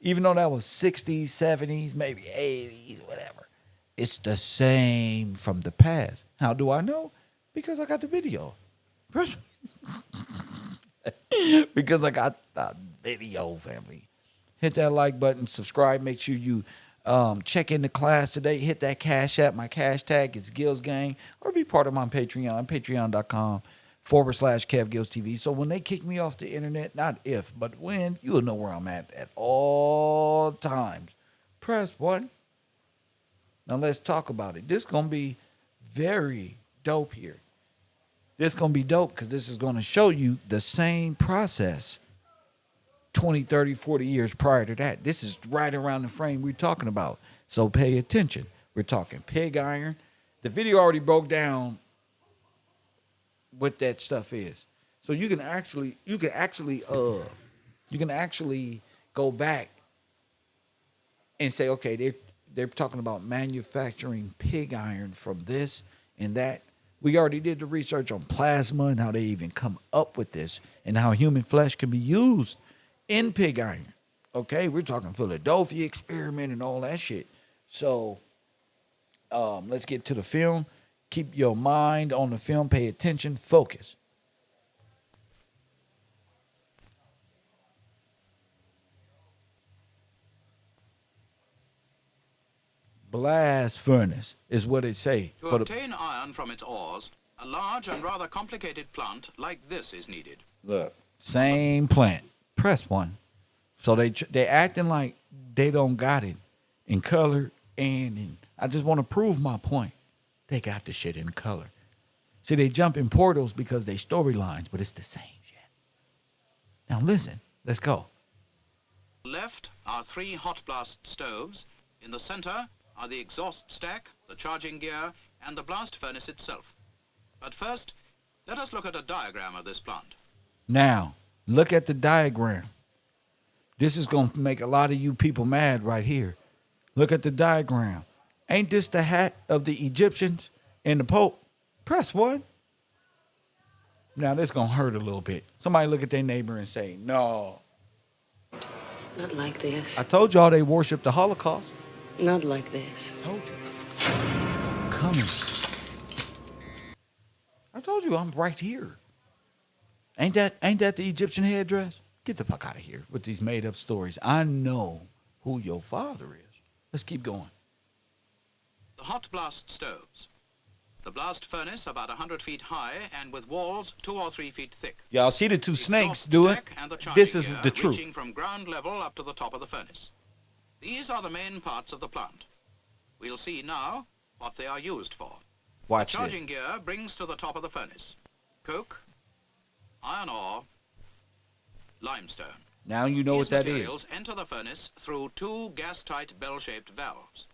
Even though that was 60s, 70s, maybe 80s, whatever. It's the same from the past. How do I know? Because I got the video. Press because I got the video, family. Hit that like button, subscribe. Make sure you check in the class today. Hit that Cash App. My cash tag is Gills Gang. Or be part of my Patreon, patreon.com/Kev Gills TV. So when they kick me off the internet, not if, but when, you'll know where I'm at all times. Press 1. Now let's talk about it. This is going to be very dope here. This is going to be dope because this is going to show you the same process 20, 30, 40 years prior to that. This is right around the frame we're talking about. So pay attention. We're talking pig iron. The video already broke down what that stuff is. So you can actually go back and say, okay, they're talking about manufacturing pig iron from this and that. We already did the research on plasma and how they even come up with this and how human flesh can be used in pig iron. Okay, we're talking Philadelphia experiment and all that shit. So let's get to the film. Keep your mind on the film. Pay attention. Focus. Blast furnace is what they say. To obtain iron from its ores, a large and rather complicated plant like this is needed. Look, same plant. Press 1. So they acting like they don't got it in color and in. I just want to prove my point. They got the shit in color. See, they jump in portals because they storylines, but it's the same shit. Now listen, let's go. Left are 3 hot blast stoves. In the center are the exhaust stack, the charging gear, and the blast furnace itself. But first, let us look at a diagram of this plant. Now, look at the diagram. This is going to make a lot of you people mad right here. Look at the diagram. Ain't this the hat of the Egyptians and the Pope? Press 1. Now, this going to hurt a little bit. Somebody look at their neighbor and say, no. Not like this. I told y'all they worship the Holocaust. Not like this. Told you. I'm coming. I told you I'm right here. Ain't that the Egyptian headdress? Get the fuck out of here with these made up stories. I know who your father is. Let's keep going. The hot blast stoves. The blast furnace about 100 feet high and with walls 2 or 3 feet thick. Y'all see the two snakes Exhaust do it? stack and the charging This is gear the truth. reaching from ground level up to the top of the furnace. These are the main parts of the plant. We'll see now what they are used for. Watch The charging this. gear brings to the top of the furnace coke, iron ore, limestone. Now you know These what that is. materials enter the furnace through two gas-tight bell-shaped valves.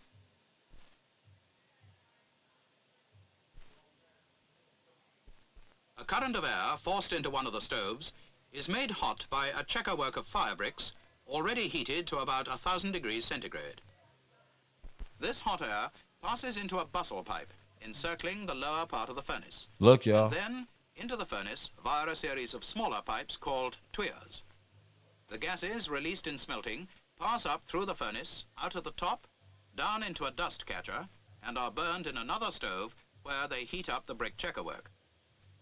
A current of air forced into one of the stoves is made hot by a checkerwork of fire bricks already heated to about 1,000 degrees centigrade. This hot air passes into a bustle pipe encircling the lower part of the furnace. Look, y'all. And then into the furnace via a series of smaller pipes called tuyeres. The gases released in smelting pass up through the furnace, out at the top, down into a dust catcher, and are burned in another stove where they heat up the brick checkerwork.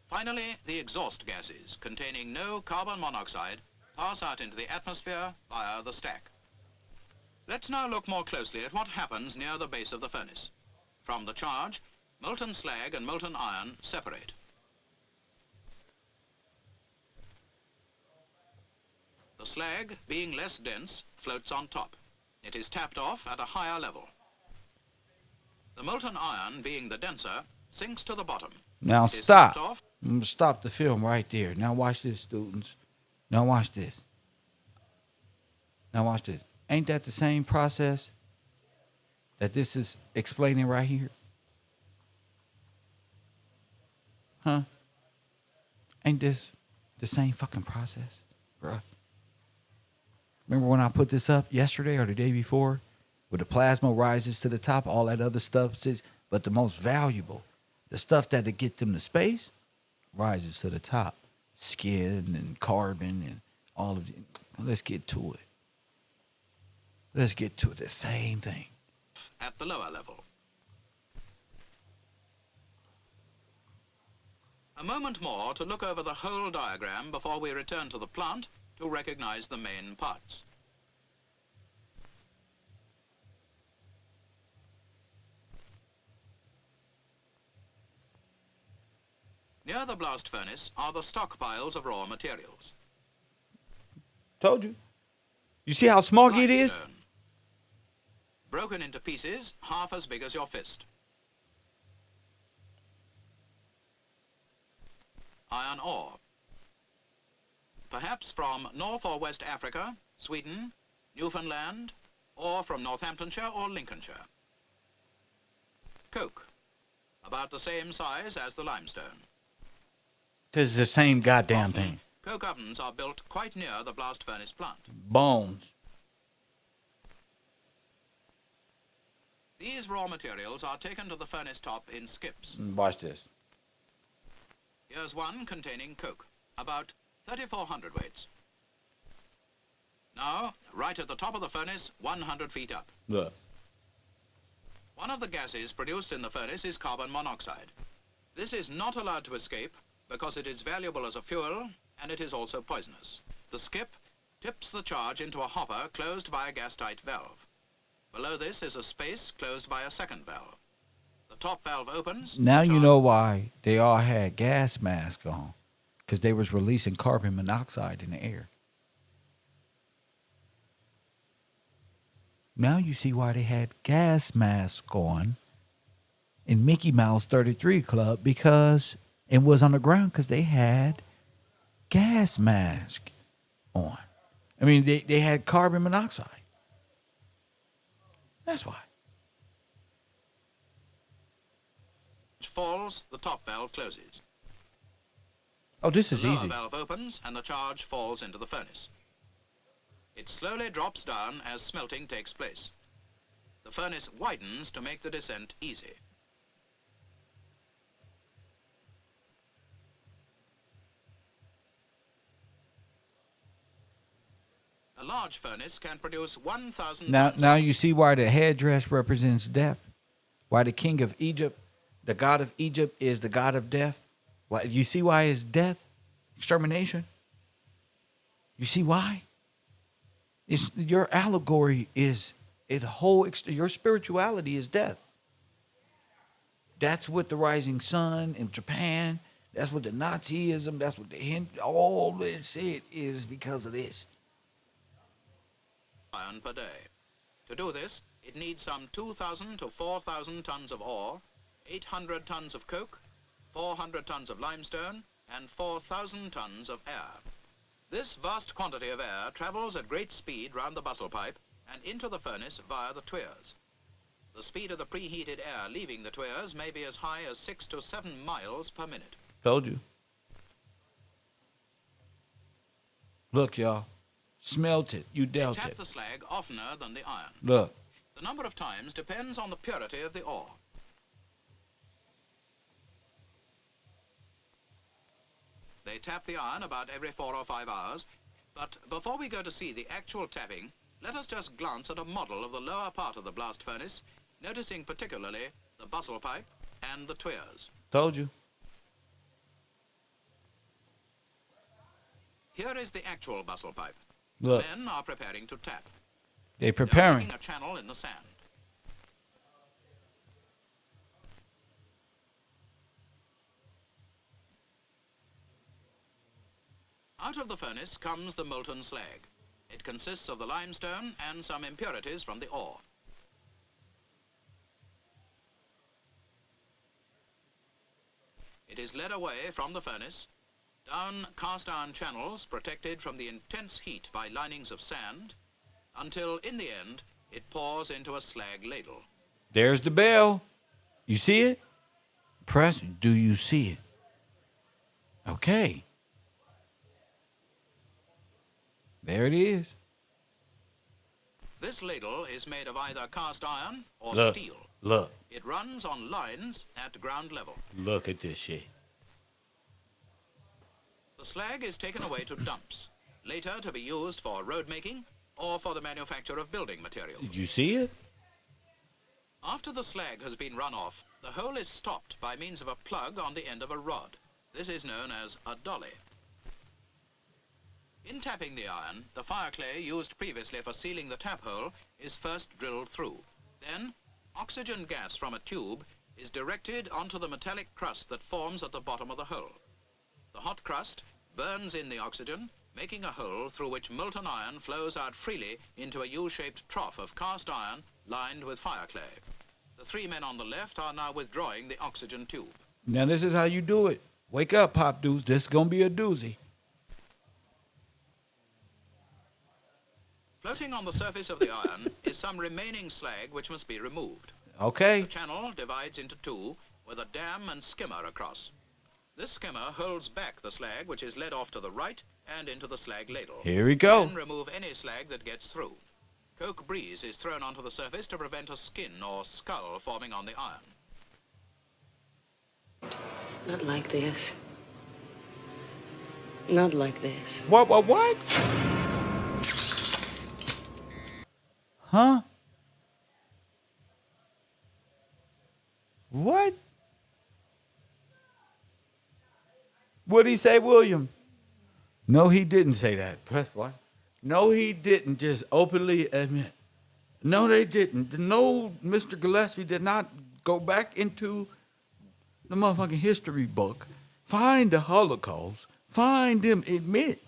Finally, the exhaust gases, containing no carbon monoxide, pass out into the atmosphere via the stack. Let's now look more closely at what happens near the base of the furnace. From the charge, molten slag and molten iron separate. The slag, being less dense, floats on top. It is tapped off at a higher level. The molten iron, being the denser, sinks to the bottom. Now It is stop. tapped off. I'm gonna stop the film right there. Now watch this, students. Now watch this. Now watch this. Ain't that the same process that this is explaining right here? Huh? Ain't this the same fucking process, bruh? Remember when I put this up yesterday or the day before? Where the plasma rises to the top, all that other stuff, but the most valuable, the stuff that'll get them to space, rises to the top. Skin and carbon and all of it. Let's get to it. Let's get to it. The same thing. At the lower level. A moment more to look over the whole diagram before we return to the plant to recognize the main parts. Near the blast furnace are the stockpiles of raw materials. Told you. You see how smoggy it is? Limestone. Broken into pieces half as big as your fist. Iron ore. Perhaps from North or West Africa, Sweden, Newfoundland, or from Northamptonshire or Lincolnshire. Coke. About the same size as the limestone. This is the same goddamn thing. Coke ovens are built quite near the blast furnace plant. Bones. These raw materials are taken to the furnace top in skips. Watch this. Here's one containing coke, about 3,400 weights. Now, right at the top of the furnace, 100 feet up. Look. One of the gases produced in the furnace is carbon monoxide. This is not allowed to escape because it is valuable as a fuel and it is also poisonous. The skip tips the charge into a hopper closed by a gas-tight valve. Below this is a space closed by a second valve. The top valve opens. Now you know why they all had gas masks on. Because they was releasing carbon monoxide in the air. Now you see why they had gas masks on in Mickey Mouse 33 Club, because it was on the ground because they had gas mask on. I mean, they had carbon monoxide. That's why. Falls, the top valve closes. Oh, this is The lower easy. valve opens and the charge falls into the furnace. It slowly drops down as smelting takes place. The furnace widens to make the descent easy. A large furnace can produce 1,000 tons Now of you see why the headdress represents death. Why the king of Egypt, the god of Egypt, is the god of death. Why you see why it's death, extermination. You see why? It's your allegory is your spirituality is death. That's what the rising sun in Japan. That's what the Nazism. That's what all this it is because of this. iron per day. To do this, it needs some 2,000 to 4,000 tons of ore, 800 tons of coke, 400 tons of limestone, and 4,000 tons of air. This vast quantity of air travels at great speed round the bustle pipe and into the furnace via the tuyeres. The speed of the preheated air leaving the tuyeres may be as high as 6 to 7 miles per minute. Told you. Look, y'all. Smelt it. You They dealt tap it. the slag oftener than the iron. Look. The number of times depends on the purity of the ore. They tap the iron about every 4 or 5 hours, but before we go to see the actual tapping, let us just glance at a model of the lower part of the blast furnace, noticing particularly the bustle pipe and the tuyeres. Told you. Here is the actual bustle pipe. Look. The men are preparing to tap. They They're preparing. making a channel in the sand. Out of the furnace comes the molten slag. It consists of the limestone and some impurities from the ore. It is led away from the furnace, down cast iron channels protected from the intense heat by linings of sand, until in the end it pours into a slag ladle. There's the bell. You see it? Press. Do you see it? Okay. There it is. This ladle is made of either cast iron or Look. steel. Look. It runs on lines at ground level. Look at this shit. The slag is taken away to dumps, later to be used for road making or for the manufacture of building materials. You see it? After the slag has been run off, the hole is stopped by means of a plug on the end of a rod. This is known as a dolly. In tapping the iron, the fire clay used previously for sealing the tap hole is first drilled through. Then, oxygen gas from a tube is directed onto the metallic crust that forms at the bottom of the hole. The hot crust burns in the oxygen, making a hole through which molten iron flows out freely into a U-shaped trough of cast iron lined with fire clay. The 3 men on the left are now withdrawing the oxygen tube. Now this is how you do it. Wake up, pop dudes. This is gonna be a doozy. Floating on the surface of the iron is some remaining slag which must be removed. Okay. The channel divides into 2 with a dam and skimmer across. This skimmer holds back the slag which is led off to the right and into the slag ladle. Here we go. Then remove any slag that gets through. Coke breeze is thrown onto the surface to prevent a skin or skull forming on the iron. Not like this. Not like this. What? Huh? What? What'd he say, William? No, he didn't say that. Press what? No, he didn't just openly admit. No, they didn't. No, Mr. Gillespie did not go back into the motherfucking history book, find the Holocaust, find them admit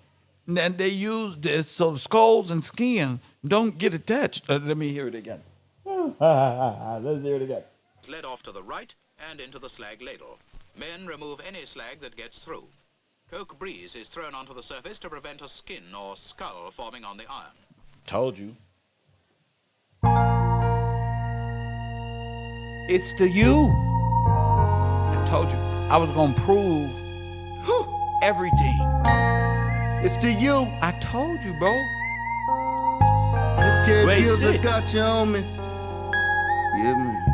that they used this so skulls and skin don't get attached. Let me hear it again. Let's hear it again. It's led off to the right and into the slag ladle. Men remove any slag that gets through. Coke breeze is thrown onto the surface to prevent a skin or skull forming on the iron. Told you. It's the you. I told you. I was going to prove everything. It's the you. I told you, bro. Kid Great deals, I shit. got you on me. Yeah, man.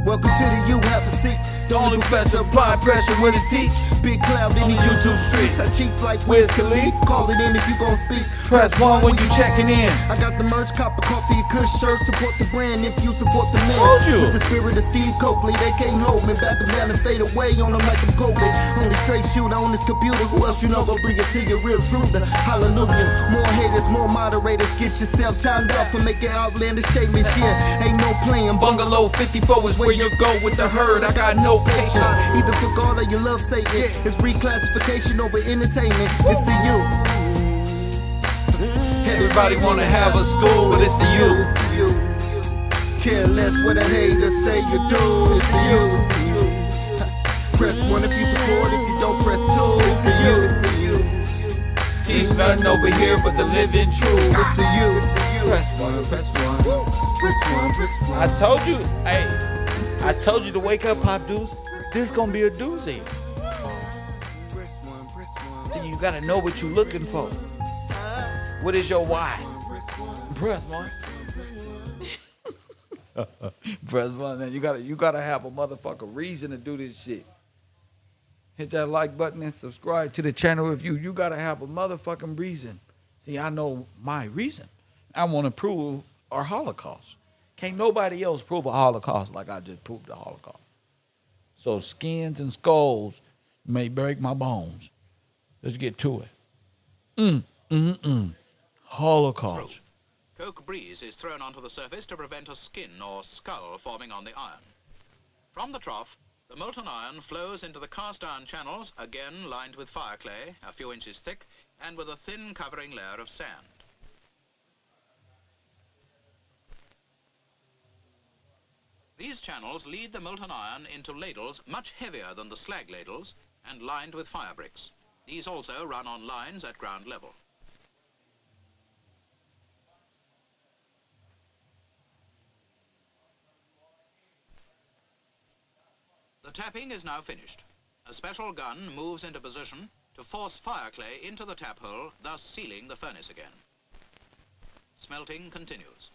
Welcome to the You Have a Seat. The only professor apply pressure when it teach. Big cloud in the YouTube streets. I cheat like Wiz Khalid. Call it in if you gon' speak. Press 1 when you checking in. I got the merch, cop a coffee, a kush shirt. Support the brand if you support the man. Told you. With the spirit of Steve Coakley, they can't hold me. Back them down and fade away on them like I'm Kobe. Only straight shooter on this computer. Who else you know gon' bring it to your real truther? Hallelujah. More haters, more moderators. Get yourself timed up for making outlandish statements. Yeah, ain't no playing. Bungalow 54 is where you go with the herd. I got no patience. Either for God or you love Satan. It's reclassification over entertainment. It's the you. Everybody want to have a school, but it's the you. Care less what a hater say you do. It's the you. Press 1 if you support, if you don't press 2. It's the Ain't nothing over here but the living truth. It's to you. Press one, press one. Press one, press one. I told you, hey, I told you to wake up, Pop Deuce. This gonna be a doozy. Press one, press one. See, you gotta know what you're looking for. What is your why? Press one. Press one, man. You gotta have a motherfucking reason to do this shit. Hit that like button and subscribe to the channel if you gotta have a motherfucking reason. See, I know my reason. I want to prove our Holocaust. Can't nobody else prove a Holocaust like I just proved the Holocaust. So skins and skulls may break my bones. Let's get to it. Holocaust. Coke breeze is thrown onto the surface to prevent a skin or skull forming on the iron. From the trough, the molten iron flows into the cast iron channels, again lined with fire clay, a few inches thick, and with a thin covering layer of sand. These channels lead the molten iron into ladles much heavier than the slag ladles and lined with fire bricks. These also run on lines at ground level. The tapping is now finished. A special gun moves into position to force fire clay into the tap hole, thus sealing the furnace again. Smelting continues.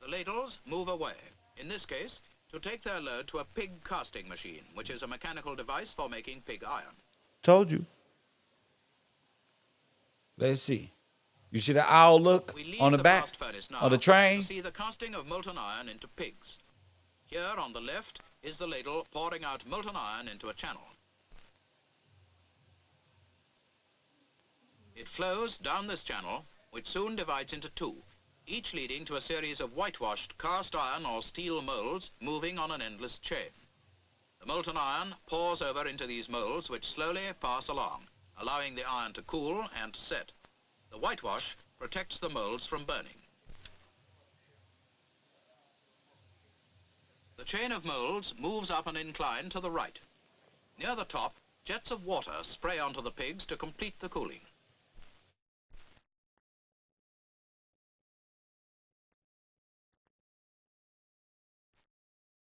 The ladles move away, in this case, to take their load to a pig casting machine, which is a mechanical device for making pig iron. Told you. Let's see. You see the owl look We leave on the back blast furnace now of the train? to see the casting of molten iron into pigs. Here on the left is the ladle pouring out molten iron into a channel. It flows down this channel, which soon divides into two, each leading to a series of whitewashed cast iron or steel molds moving on an endless chain. The molten iron pours over into these molds, which slowly pass along, allowing the iron to cool and to set. The whitewash protects the molds from burning. The chain of molds moves up an incline to the right. Near the top, jets of water spray onto the pigs to complete the cooling.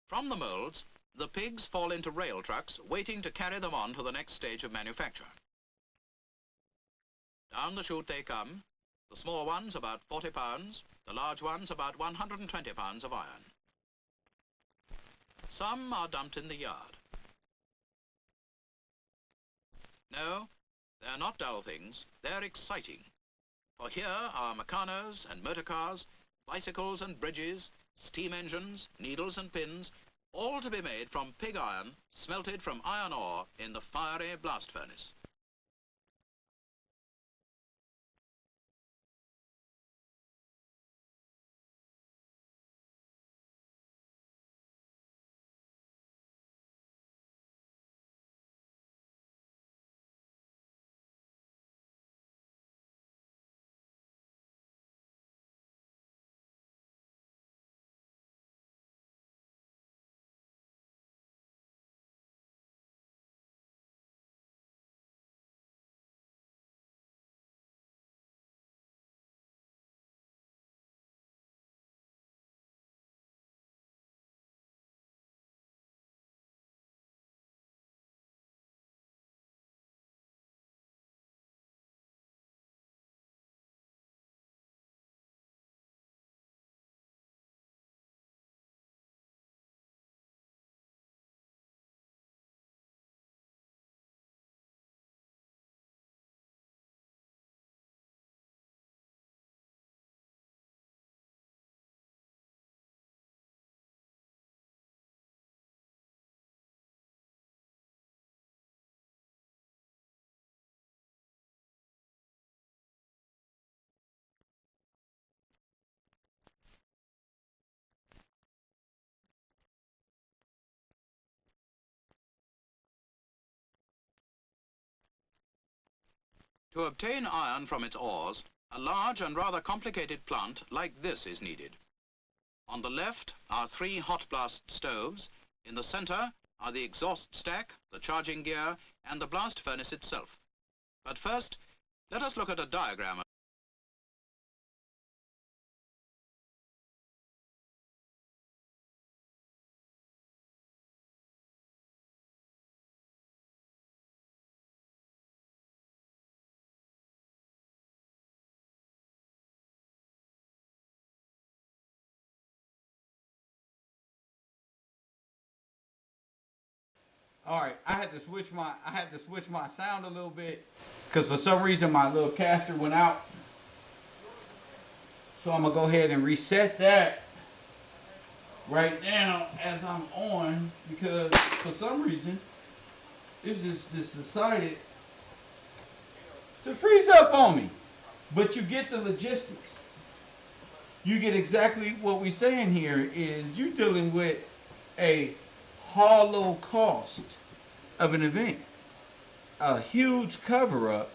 From the molds, the pigs fall into rail trucks waiting to carry them on to the next stage of manufacture. Down the chute they come, the small ones about 40 pounds, the large ones about 120 pounds of iron. Some are dumped in the yard. No, they're not dull things, they're exciting. For here are mechanos and motor cars, bicycles and bridges, steam engines, needles and pins, all to be made from pig iron, smelted from iron ore in the fiery blast furnace. To obtain iron from its ores, a large and rather complicated plant like this is needed. On the left are 3 hot blast stoves. In the center, are the exhaust stack, the charging gear, and the blast furnace itself. But first, let us look at a diagram. All right, I had to switch my sound a little bit because for some reason my little caster went out. So I'm gonna go ahead and reset that right now as I'm on because for some reason it's just decided to freeze up on me. But you get the logistics. You get exactly what we're saying here is you're dealing with a Holocaust of an event. A huge cover-up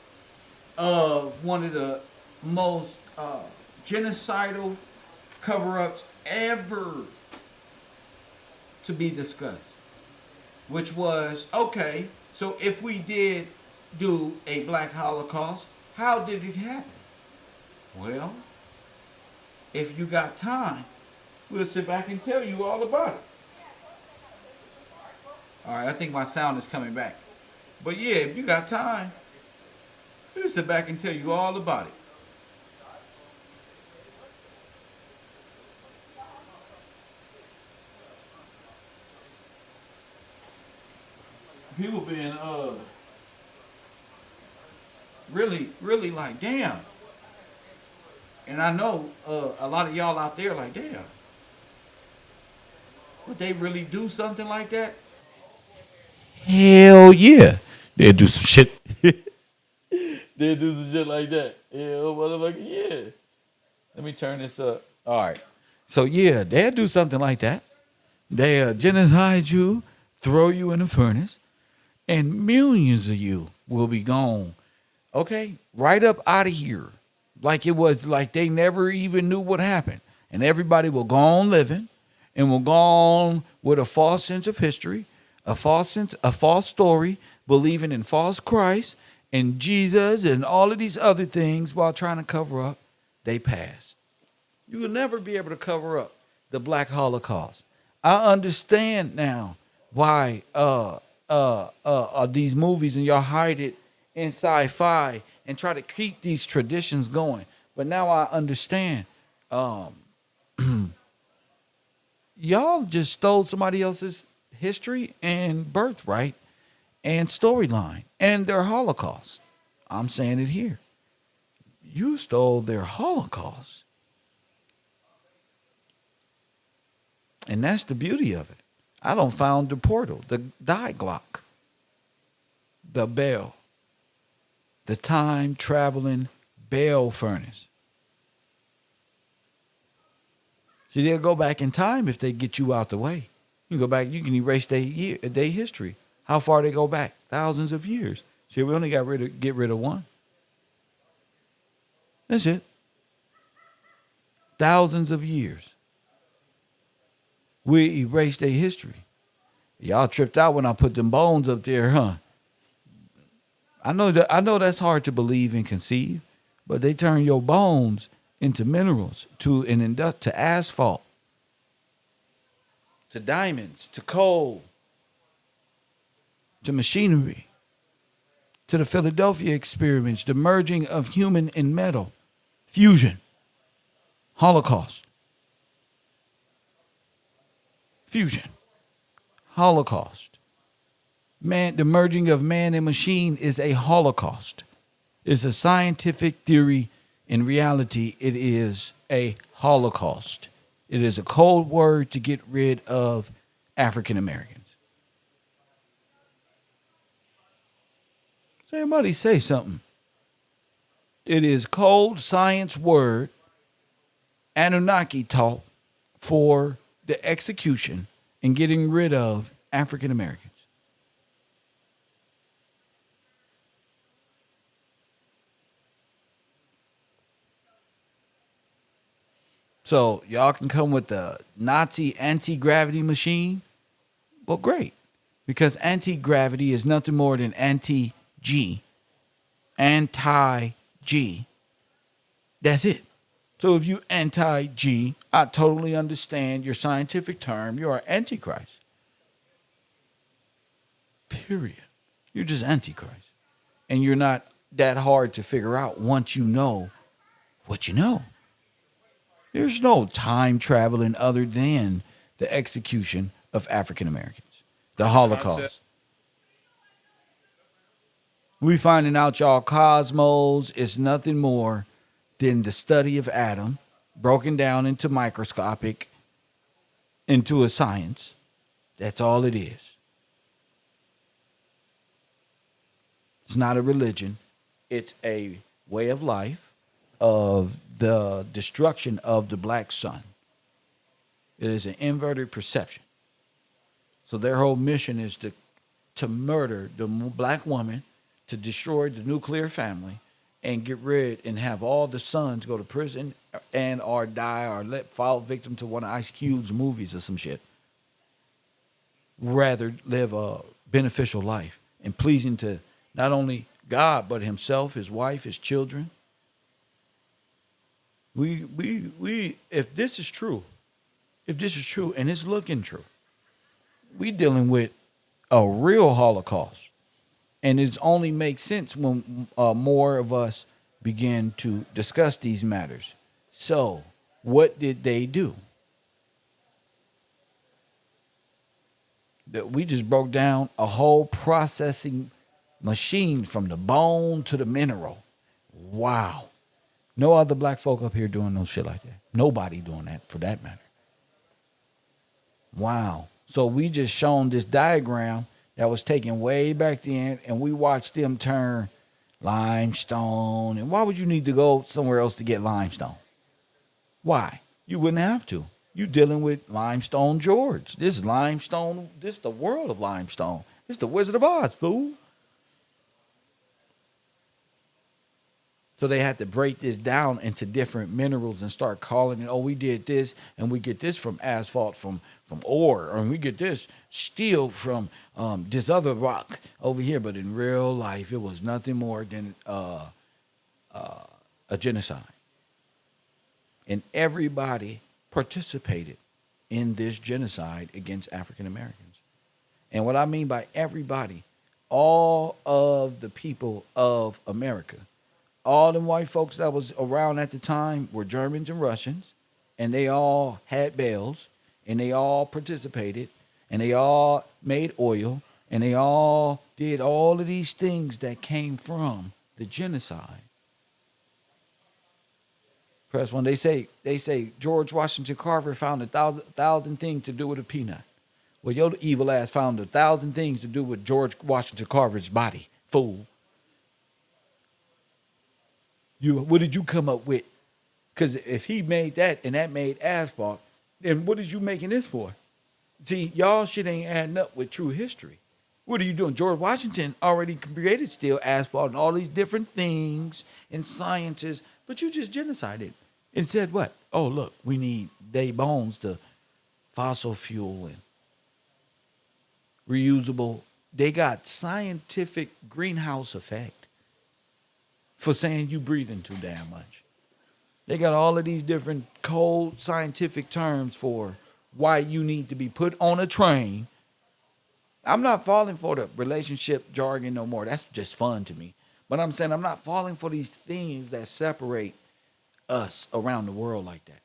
of one of the most genocidal cover-ups ever to be discussed. Which was, okay, so if we did do a black Holocaust, how did it happen? Well, if you got time, we'll sit back and tell you all about it. All right, I think my sound is coming back. But yeah, if you got time, we'll sit back and tell you all about it. People being really like, damn. And I know a lot of y'all out there like, damn. Would they really do something like that? Hell yeah. They'd do some shit. They'd do some shit like that. Hell motherfucker, yeah. Let me turn this up. All right. So yeah, they'd do something like that. They'll genocide you, throw you in a furnace, and millions of you will be gone. Okay? Right up out of here. Like it was like they never even knew what happened. And everybody will go on living and will go on with a false sense of history, a false story, believing in false Christ and Jesus and all of these other things while trying to cover up they past. You will never be able to cover up the Black Holocaust. I understand now why these movies and y'all hide it in sci-fi and try to keep these traditions going. But now I understand. Y'all just stole somebody else's history and birthright and storyline and their Holocaust. I'm saying it here. You stole their Holocaust. And that's the beauty of it. I don't found the portal, the Glocke, the Baal, the time-traveling Baal furnace. See, they'll go back in time if they get you out the way. You can go back, you can erase their history. How far they go back? Thousands of years. See, we only get rid of one. That's it. Thousands of years. We erased their history. Y'all tripped out when I put them bones up there, huh? I know that's hard to believe and conceive, but they turn your bones into minerals, to asphalt, to diamonds, to coal, to machinery, to the Philadelphia experiments, the merging of human and metal, fusion, Holocaust, fusion, Holocaust. Man, the merging of man and machine is a Holocaust. It's a scientific theory. In reality, it is a Holocaust. It is a code word to get rid of African Americans. Somebody say something. It is cold science word, Anunnaki talk for the execution and getting rid of African Americans. So y'all can come with the Nazi anti-gravity machine. Well, great. Because anti-gravity is nothing more than anti-G. Anti-G. That's it. So if you anti-G, I totally understand your scientific term. You are antichrist. Period. You're just antichrist. And you're not that hard to figure out once you know what you know. There's no time traveling other than the execution of African Americans, the Holocaust. We finding out y'all cosmos is nothing more than the study of Adam, broken down into microscopic, into a science. That's all it is. It's not a religion. It's a way of life of the destruction of the black sun. It is an inverted perception. So their whole mission is to murder the black woman, to destroy the nuclear family, and get rid and have all the sons go to prison and or die or fall victim to one of Ice Cube's movies or some shit. Rather live a beneficial life and pleasing to not only God, but himself, his wife, his children. We if this is true, and it's looking true, we dealing with a real Holocaust. And it only makes sense when more of us begin to discuss these matters. So, what did they do? That we just broke down a whole processing machine from the bone to the mineral. Wow. No other black folk up here doing no shit like that. Nobody doing that for that matter. Wow. So we just shown this diagram that was taken way back then, and we watched them turn limestone. And why would you need to go somewhere else to get limestone? Why? You wouldn't have to. You dealing with limestone George. This is limestone. This is the world of limestone. This is the Wizard of Oz, fool. So they had to break this down into different minerals and start calling it, oh, we did this, and we get this from asphalt, from ore, and we get this steel from this other rock over here. But in real life, it was nothing more than a genocide. And everybody participated in this genocide against African Americans. And what I mean by everybody, all of the people of America, all them white folks that was around at the time were Germans and Russians, and they all had bells, and they all participated, and they all made oil, and they all did all of these things that came from the genocide. Press one. They say George Washington Carver found a thousand things to do with a peanut. Well, your evil ass found 1,000 things to do with George Washington Carver's body, fool. What did you come up with? Because if he made that and that made asphalt, then what is you making this for? See, y'all shit ain't adding up with true history. What are you doing? George Washington already created steel, asphalt, and all these different things and sciences, but you just genocided and said what? Oh, look, we need they bones to fossil fuel and reusable. They got scientific greenhouse effect for saying you breathing too damn much. They got all of these different cold scientific terms for why you need to be put on a train. I'm not falling for the relationship jargon no more. That's just fun to me. But I'm saying I'm not falling for these things that separate us around the world like that.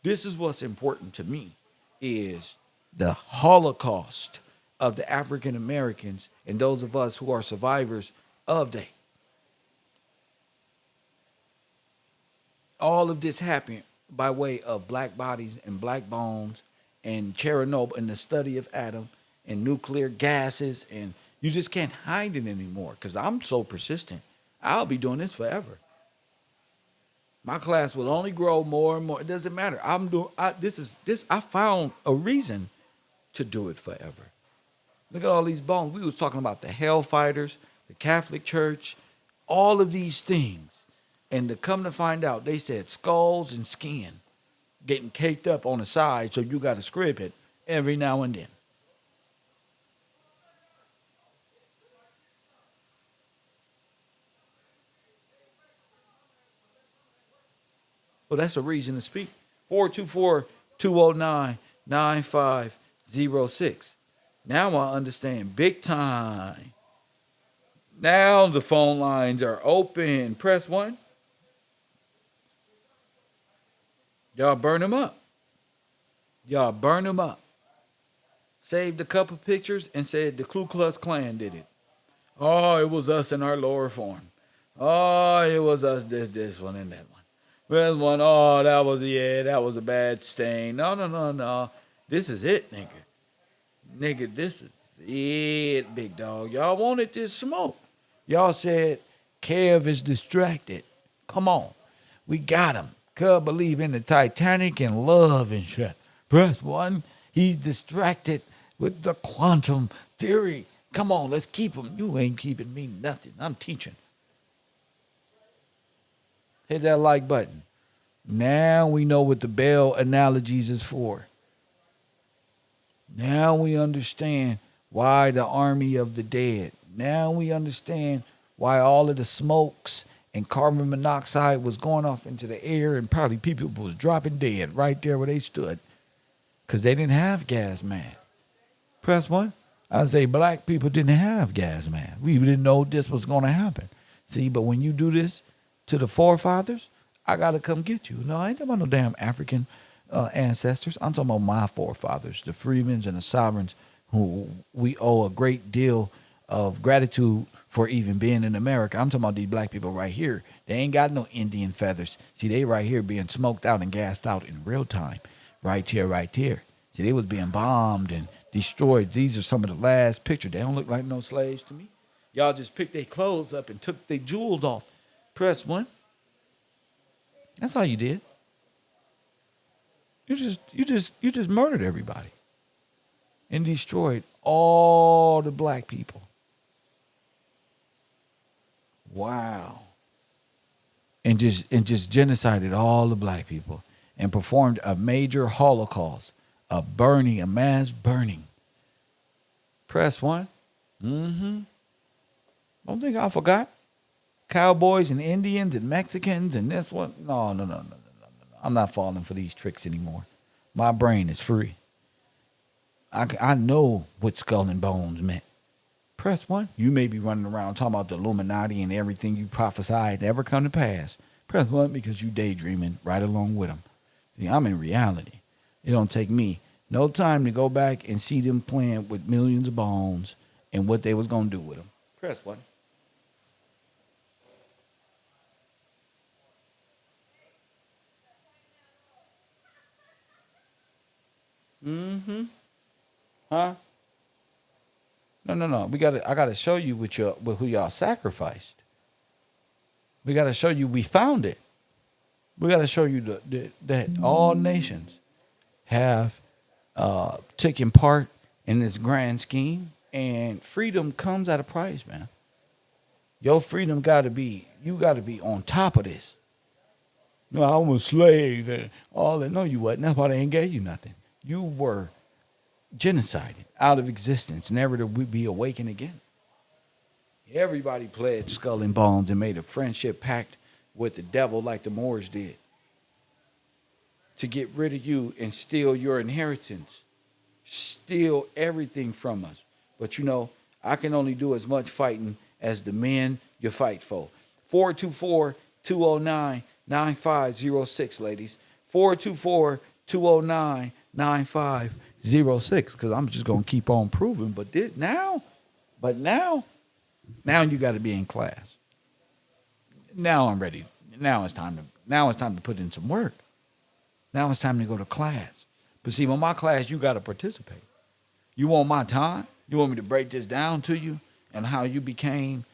This is what's important to me, is the Holocaust of the African Americans and those of us who are survivors of that. All of this happened by way of black bodies and black bones and Chernobyl and the study of Adam and nuclear gases, and you just can't hide it anymore because I'm so persistent. I'll be doing this forever. My class will only grow more and more. It doesn't matter. I found a reason to do it forever. Look at all these bones. We was talking about the Hellfighters, the Catholic Church, all of these things. And to come to find out, they said skulls and skin getting caked up on the side, so you got to scrape it every now and then. So that's a reason to speak. 424-209-9506. Now I understand big time. Now the phone lines are open. Press 1. Y'all burn them up. Y'all burn them up. Saved a couple pictures and said the Ku Klux Klan did it. Oh, it was us in our lower form. Oh, it was us, this one, and that one. This one, oh, that was a bad stain. No. This is it, nigga. Nigga, this is it, big dog. Y'all wanted this smoke. Y'all said Kev is distracted. Come on. We got him. Cub believe in the Titanic and love and shit. Press 1. He's distracted with the quantum theory. Come on, let's keep him. You ain't keeping me nothing. I'm teaching. Hit that like button. Now we know what the Baal analogies is for. Now we understand why the army of the dead. Now we understand why all of the smokes and carbon monoxide was going off into the air and probably people was dropping dead right there where they stood because they didn't have gas mask. Press 1. I say black people didn't have gas mask. We didn't know this was going to happen. See, but when you do this to the forefathers, I got to come get you. No, I ain't talking about no damn African ancestors. I'm talking about my forefathers, the freedmen and the sovereigns who we owe a great deal of gratitude for even being in America. I'm talking about these black people right here. They ain't got no Indian feathers. See, they right here being smoked out and gassed out in real time. Right here. See, they was being bombed and destroyed. These are some of the last pictures. They don't look like no slaves to me. Y'all just picked their clothes up and took their jewels off. Press 1. That's all you did. You just murdered everybody and destroyed all the black people. Wow. And just genocided all the black people and performed a major Holocaust, a mass burning. Press 1. Don't think I forgot. Cowboys and Indians and Mexicans and this one. No. I'm not falling for these tricks anymore. My brain is free. I know what skull and bones meant. Press 1. You may be running around talking about the Illuminati and everything you prophesied never come to pass. Press 1 because you daydreaming right along with them. See, I'm in reality. It don't take me no time to go back and see them playing with millions of bones and what they was going to do with them. Press 1. Huh? No. I gotta show you with who y'all sacrificed. We gotta show you we found it. We gotta show you that all nations have taken part in this grand scheme, and freedom comes at a price, man. Your freedom you gotta be on top of this. No, I'm a slave and all that. No, you wasn't. That's why they ain't gave you nothing. You were genocided out of existence, never to be awakened again. Everybody pledged skull and bones and made a friendship pact with the devil like the Moors did to get rid of you and steal your inheritance, steal everything from us. But I can only do as much fighting as the men you fight for. 424-209-9506, ladies. 424-209-9506. Because I'm just going to keep on proving. But now you got to be in class. Now I'm ready. Now it's time to put in some work. Now it's time to go to class. But see, in my class, you got to participate. You want my time? You want me to break this down to you and how you became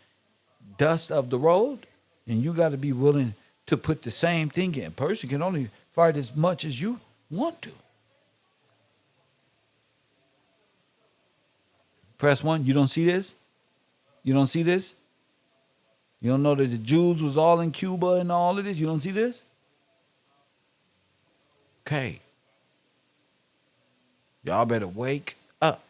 dust of the road? And you got to be willing to put the same thing in. A person can only fight as much as you want to. Press 1. You don't see this? You don't see this? You don't know that the Jews was all in Cuba and all of this? You don't see this? Okay. Y'all better wake up.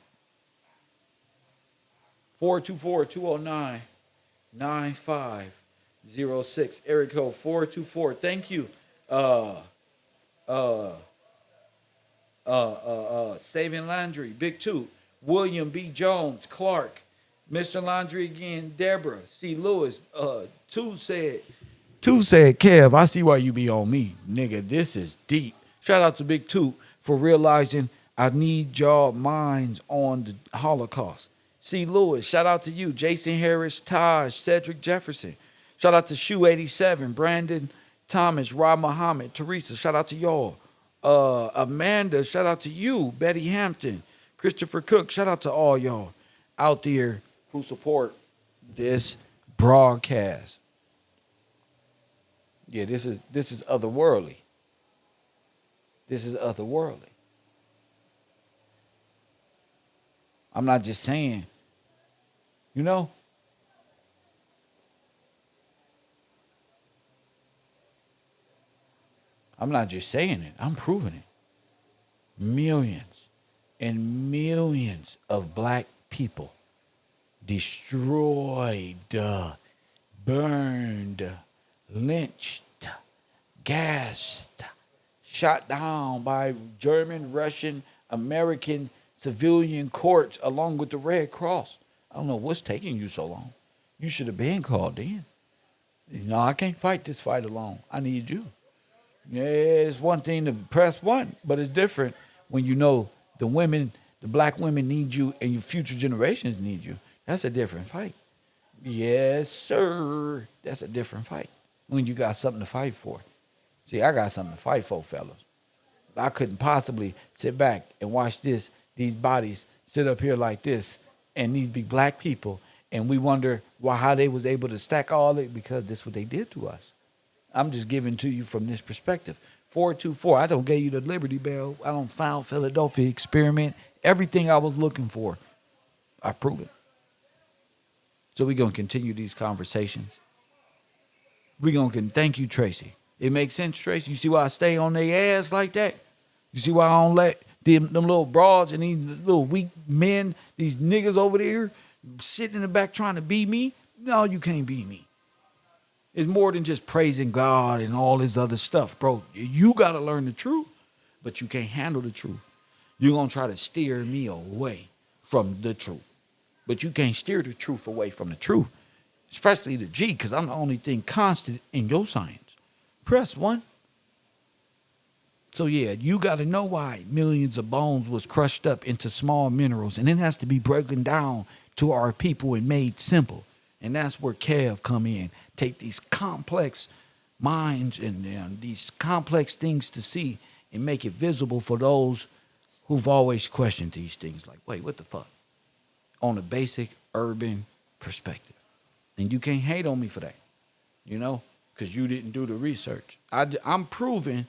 424-209-9506. Area code 424. Thank you Uh, uh, Saving Landry, Big Two, William B. Jones, Clark, Mr. Laundry again, Deborah, C. Lewis, Two said, Kev, I see why you be on me. Nigga, this is deep. Shout out to Big Two for realizing I need y'all minds on the Holocaust. C. Lewis, shout out to you. Jason Harris, Taj, Cedric Jefferson. Shout out to Shoe 87, Brandon Thomas, Rob Muhammad, Teresa, shout out to y'all. Amanda, shout out to you. Betty Hampton, Christopher Cook, shout out to all y'all out there who support this broadcast. Yeah, this is otherworldly. This is otherworldly. I'm not just saying, you know. I'm not just saying it, I'm proving it. Millions and millions of black people destroyed, burned, lynched, gassed, shot down by German, Russian, American civilian courts along with the Red Cross. I don't know what's taking you so long. You should have been called in. You know, I can't fight this fight alone. I need you. Yeah, it's one thing to press one, but it's different when you know the women, the black women need you and your future generations need you. That's a different fight. Yes, sir. That's a different fight when you got something to fight for. See, I got something to fight for, fellas. I couldn't possibly sit back and watch these bodies sit up here like this and these be black people and we wonder how they was able to stack all it because this is what they did to us. I'm just giving to you from this perspective. 424, I don't give you the Liberty Bell. I don't found Philadelphia experiment. Everything I was looking for, I've proven. So we're going to continue these conversations. We're going to thank you, Tracy. It makes sense, Tracy. You see why I stay on their ass like that? You see why I don't let them little broads and these little weak men, these niggas over there sitting in the back trying to be me? No, you can't be me. It's more than just praising God and all this other stuff, bro. You got to learn the truth, but you can't handle the truth. You're going to try to steer me away from the truth, but you can't steer the truth away from the truth, especially the G, because I'm the only thing constant in your science. Press one. So, yeah, you got to know why millions of bones was crushed up into small minerals, and it has to be broken down to our people and made simple. And that's where Kev come in. Take these complex minds and these complex things to see and make it visible for those who've always questioned these things. Like, wait, what the fuck? On a basic urban perspective. And you can't hate on me for that, you know, because you didn't do the research. I'm proving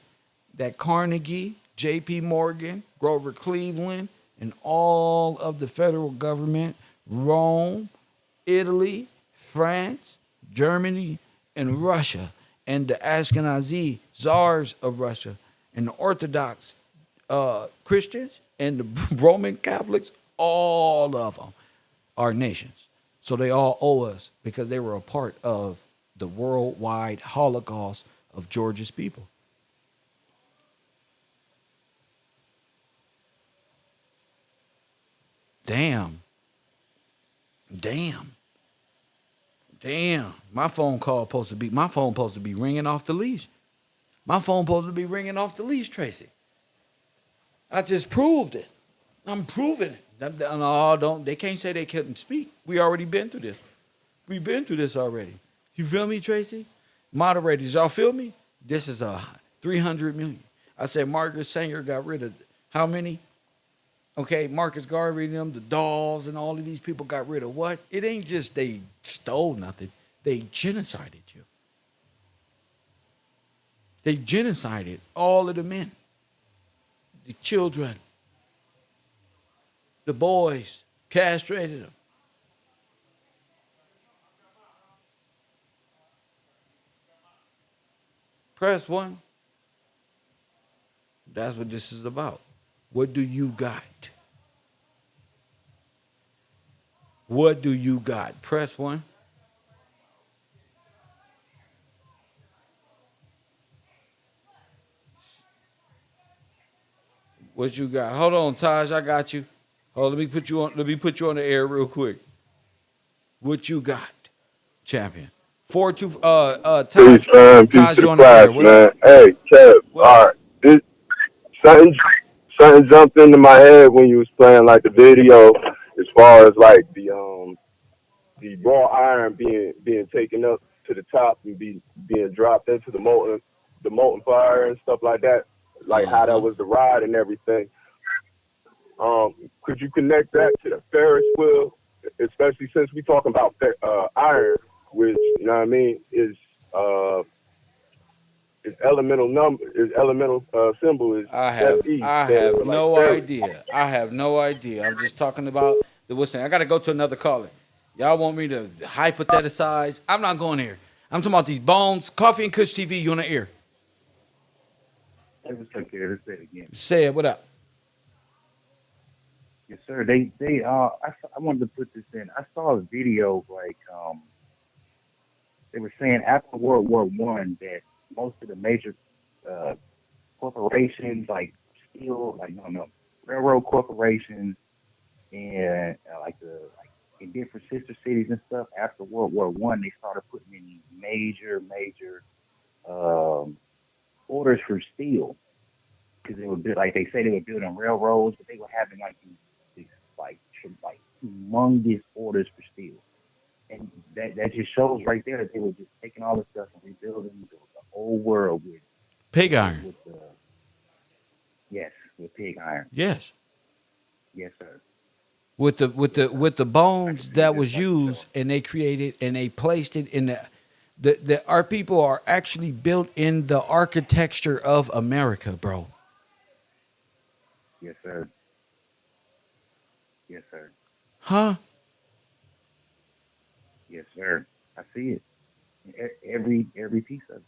that Carnegie, J.P. Morgan, Grover Cleveland, and all of the federal government, Rome, Italy, France, Germany, and Russia, and the Ashkenazi czars of Russia, and the Orthodox Christians, and the Roman Catholics, all of them are nations. So they all owe us because they were a part of the worldwide Holocaust of Georgia's people. Damn. My phone supposed to be ringing off the leash. My phone supposed to be ringing off the leash, Tracy. I just proved it. I'm proving it. No, they can't say they couldn't speak. We already been through this. We've been through this already. You feel me, Tracy? Moderators, y'all feel me? This is a 300 million. I said Margaret Sanger got rid of how many? Okay, Marcus Garvey and them, the dolls and all of these people got rid of what? It ain't just they stole nothing. They genocided you. They genocided all of the men, the children, the boys, castrated them. Press one. That's what this is about. What do you got? What do you got? Press one. What you got? Hold on, Taj. I got you. Hold. Let me put you on. Let me put you on the air real quick. What you got, champion? 4-2. Peace, Taj. man. Peace Taj, to you the on the class, air? What man. up? Hey, Kev. What All up? right. Something, something jumped into my head when you was playing like the video, as far as like the raw iron being taken up to the top and being dropped into the molten fire and stuff like that. Like Uh how that huh. was the ride and everything. Could you connect that to the Ferris wheel, especially since we talking about iron, which you know what I mean uh is elemental symbol is Fe, I standing have for like no Ferris. idea. I have no idea. I'm just talking about the what's name. I got to go to another caller. Y'all want me to hypothesize? I'm not going there. I'm talking about these bones. Coffee and Kush TV. You on the air? Hey, what's up, Gary? Let's say it again. Say it. What up? Yes, sir. I wanted to put this in. I saw a video like they were saying after World War I that most of the major uh, corporations, like steel, like no, railroad corporations, and like in different sister cities and stuff. After World War I, they started putting in these major um, orders for steel because they were like they say they were building railroads, but they were having like these like humongous orders for steel. And that just shows right there that they were just taking all this stuff and rebuilding the whole world Pig iron. with the yes, with pig iron. Yes. Yes, sir. Yes, sir. With the I can bones see that this was like a used show. and they created and they placed it in the our people are actually built in the architecture of America, bro. Yes, sir. Yes, sir. Huh? Yes, sir. I see it. Every piece of it.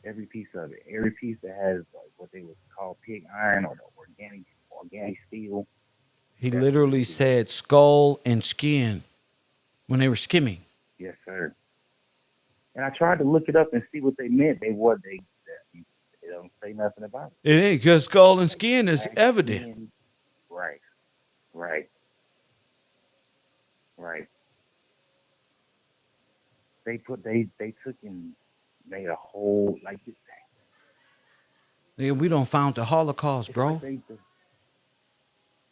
Every piece of it. Every piece that has like what they would call pig iron or the organic steel. He That's what literally it is. said skull and skin when they were skimming. Yes, sir. And I tried to look it up and see what they meant. They don't say nothing about it. It ain't because skull and Like skin is black evident. skin. Right. Right. Right. They took and made a whole like this. Nigga, we don't found the Holocaust, It's like bro.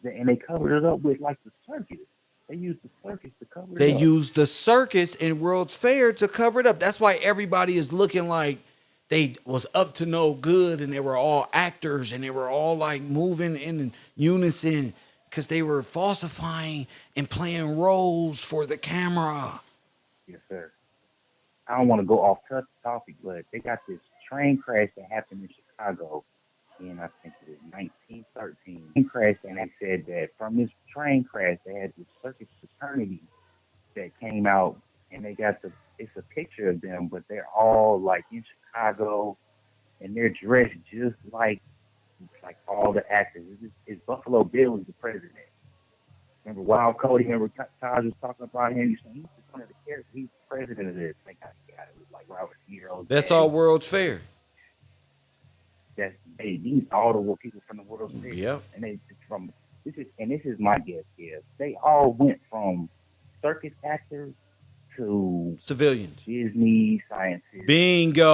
and they covered it up with like the circus. They used the circus to cover They it up. used the circus in World's Fair to cover it up. That's why everybody is looking like they was up to no good and they were all actors and they were all like moving in unison because they were falsifying and playing roles for the camera. Yes, sir. I don't want to go off topic, but they got this train crash that happened in Chicago in I think it was 1913. Train crash, and they said that from this train crash, they had this circus fraternity that came out, and they got it's a picture of them, but they're all like in Chicago, and they're dressed just like all the actors. It's Buffalo Bill is the president. Remember Wild Cody? Remember Taj was talking about him? He's just one of the characters. He's the president of this. They got it like Robert De Niro's That's dad. all World's Fair. These all the people from the World's Fair, Yep. and this is my guess. Yeah, they all went from circus actors to Civilians. Disney scientists. Bingo.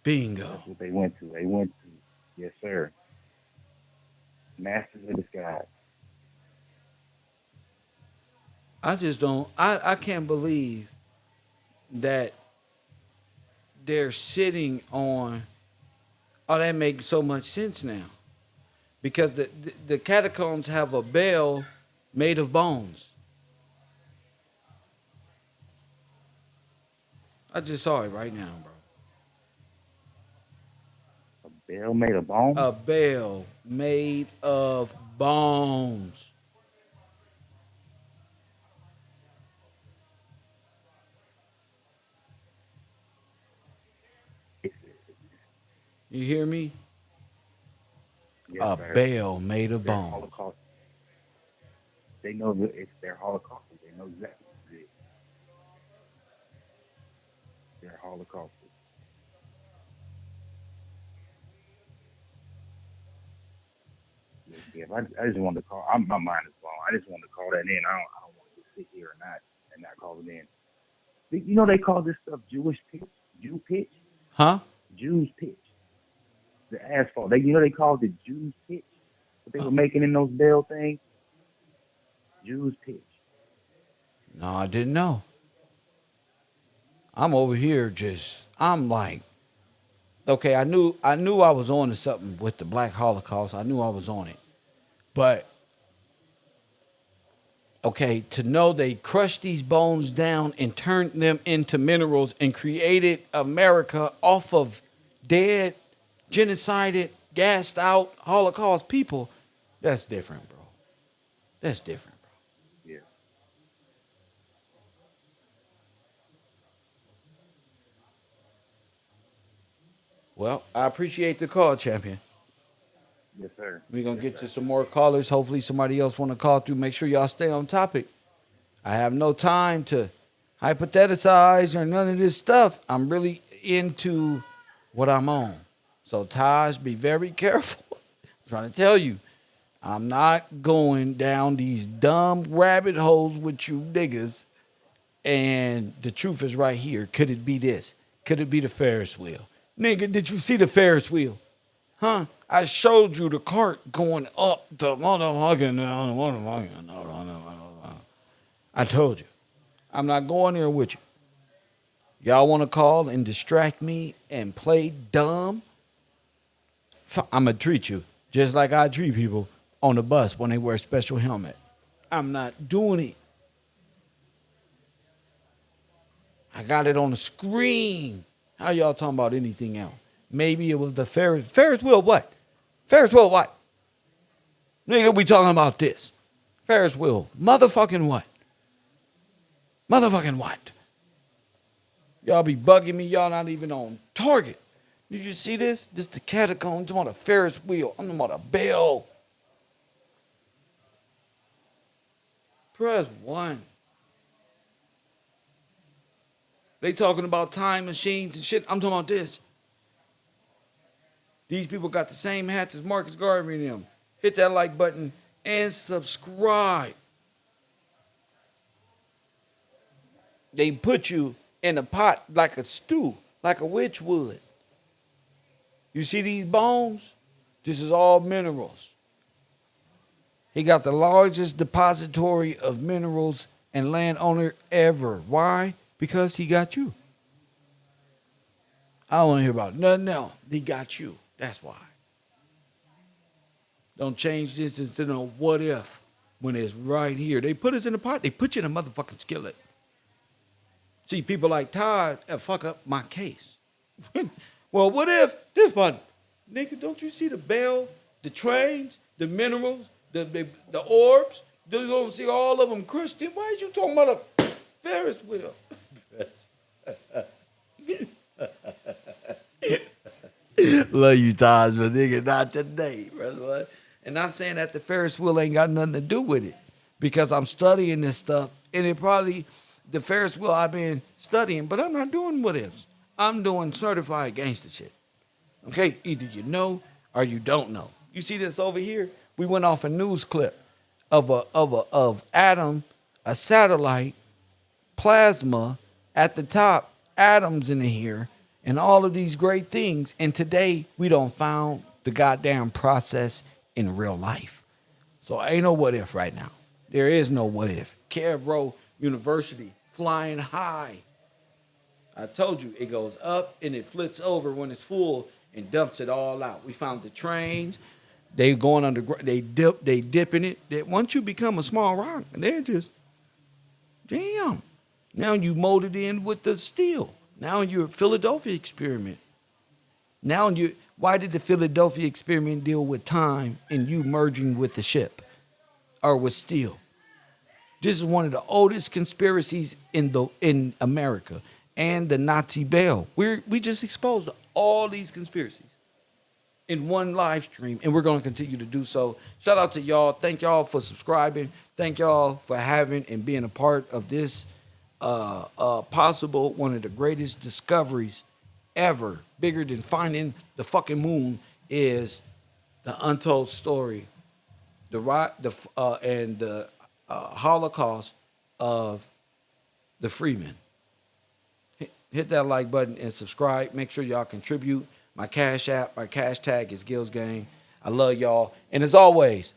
Bingo. That's what they went to. They went to yes, sir. Masters of the Sky. I just don't I can't believe that they're sitting on oh that makes so much sense now. Because the catacombs have a bell made of bones. I just saw it right now, bro. A bell made of bone. A bell made of bones. You hear me? Yes, A sir. bell made of They're bones. Holocaust. They know that it's their Holocaust. They know exactly what it is. They're Holocaust. Yeah, I just wanted to call. My mind is blown. I just wanted to call that in. I don't want to just sit here and not call it in. You know they call this stuff Jewish pitch, Jew pitch, Huh? Jews pitch. The asphalt. They called it Jews pitch. What they were making in those Bell things, Jews pitch. No, I didn't know. I'm over here I'm like, okay, I knew I was on to something with the Black Holocaust. I knew I was on it. But okay, to know they crushed these bones down and turned them into minerals and created America off of dead, genocided, gassed out Holocaust people, that's different, bro. That's different, bro. Yeah. Well, I appreciate the call, champion. Yes, sir. We're going to get to some more callers. Hopefully somebody else want to call through. Make sure y'all stay on topic. I have no time to hypothesize or none of this stuff. I'm really into what I'm on. So, Taj, be very careful. I'm trying to tell you, I'm not going down these dumb rabbit holes with you niggas. And the truth is right here. Could it be this? Could it be the Ferris wheel? Nigga, did you see the Ferris wheel? Huh? I showed you the cart going up the motherfucking. I told you. I'm not going there with you. Y'all want to call and distract me and play dumb? I'm going to treat you just like I treat people on the bus when they wear a special helmet. I'm not doing it. I got it on the screen. How y'all talking about anything else? Maybe it was the Ferris wheel what? Ferris wheel what? Nigga, we talking about this. Ferris wheel. Motherfucking what? Motherfucking what? Y'all be bugging me. Y'all not even on target. Did you see this? This is the catacomb. I'm talking about a Ferris wheel. I'm talking about a bell. Press 1. They talking about time machines and shit. I'm talking about this. These people got the same hats as Marcus Garvey and them. Hit that like button and subscribe. They put you in a pot like a stew, like a witch would. You see these bones? This is all minerals. He got the largest depository of minerals and landowner ever. Why? Because he got you. I don't want to hear about nothing else. He got you. That's why. Don't change this into no what if when it's right here. They put us in a pot. They put you in a motherfucking skillet. See, people like Todd fuck up my case. Well, what if this one? Nigga, don't you see the bell, the trains, the minerals, the orbs? You don't see all of them crushed in? Why is you talking about a Ferris wheel? Love you, Taj, but nigga, not today, bro. And not saying that the Ferris wheel ain't got nothing to do with it, because I'm studying this stuff, and it probably the Ferris wheel I've been studying, but I'm not doing what ifs. I'm doing certified gangster shit. Okay, either you know or you don't know. You see this over here? We went off a news clip of Adam, a satellite, plasma at the top, atoms in here, and all of these great things. And today we don't found the goddamn process in real life. So ain't no what if right now. There is no what if. Cairo University flying high. I told you it goes up and it flips over when it's full and dumps it all out. We found the trains. They going underground. They dipping it. Once you become a small rock, they're just damn. Now you molded in with the steel. Now you're a Philadelphia experiment. Why did the Philadelphia experiment deal with time and you merging with the ship or with steel? This is one of the oldest conspiracies in America, and the Nazi Baal. We just exposed all these conspiracies in one live stream, and we're going to continue to do so. Shout out to y'all. Thank y'all for subscribing. Thank y'all for having and being a part of this possible, one of the greatest discoveries ever, bigger than finding the fucking moon, is the untold story, and the Holocaust of the freemen. Hit that like button and subscribe. Make sure y'all contribute. My cash app, my cash tag is Gills Gang. I love y'all. And as always,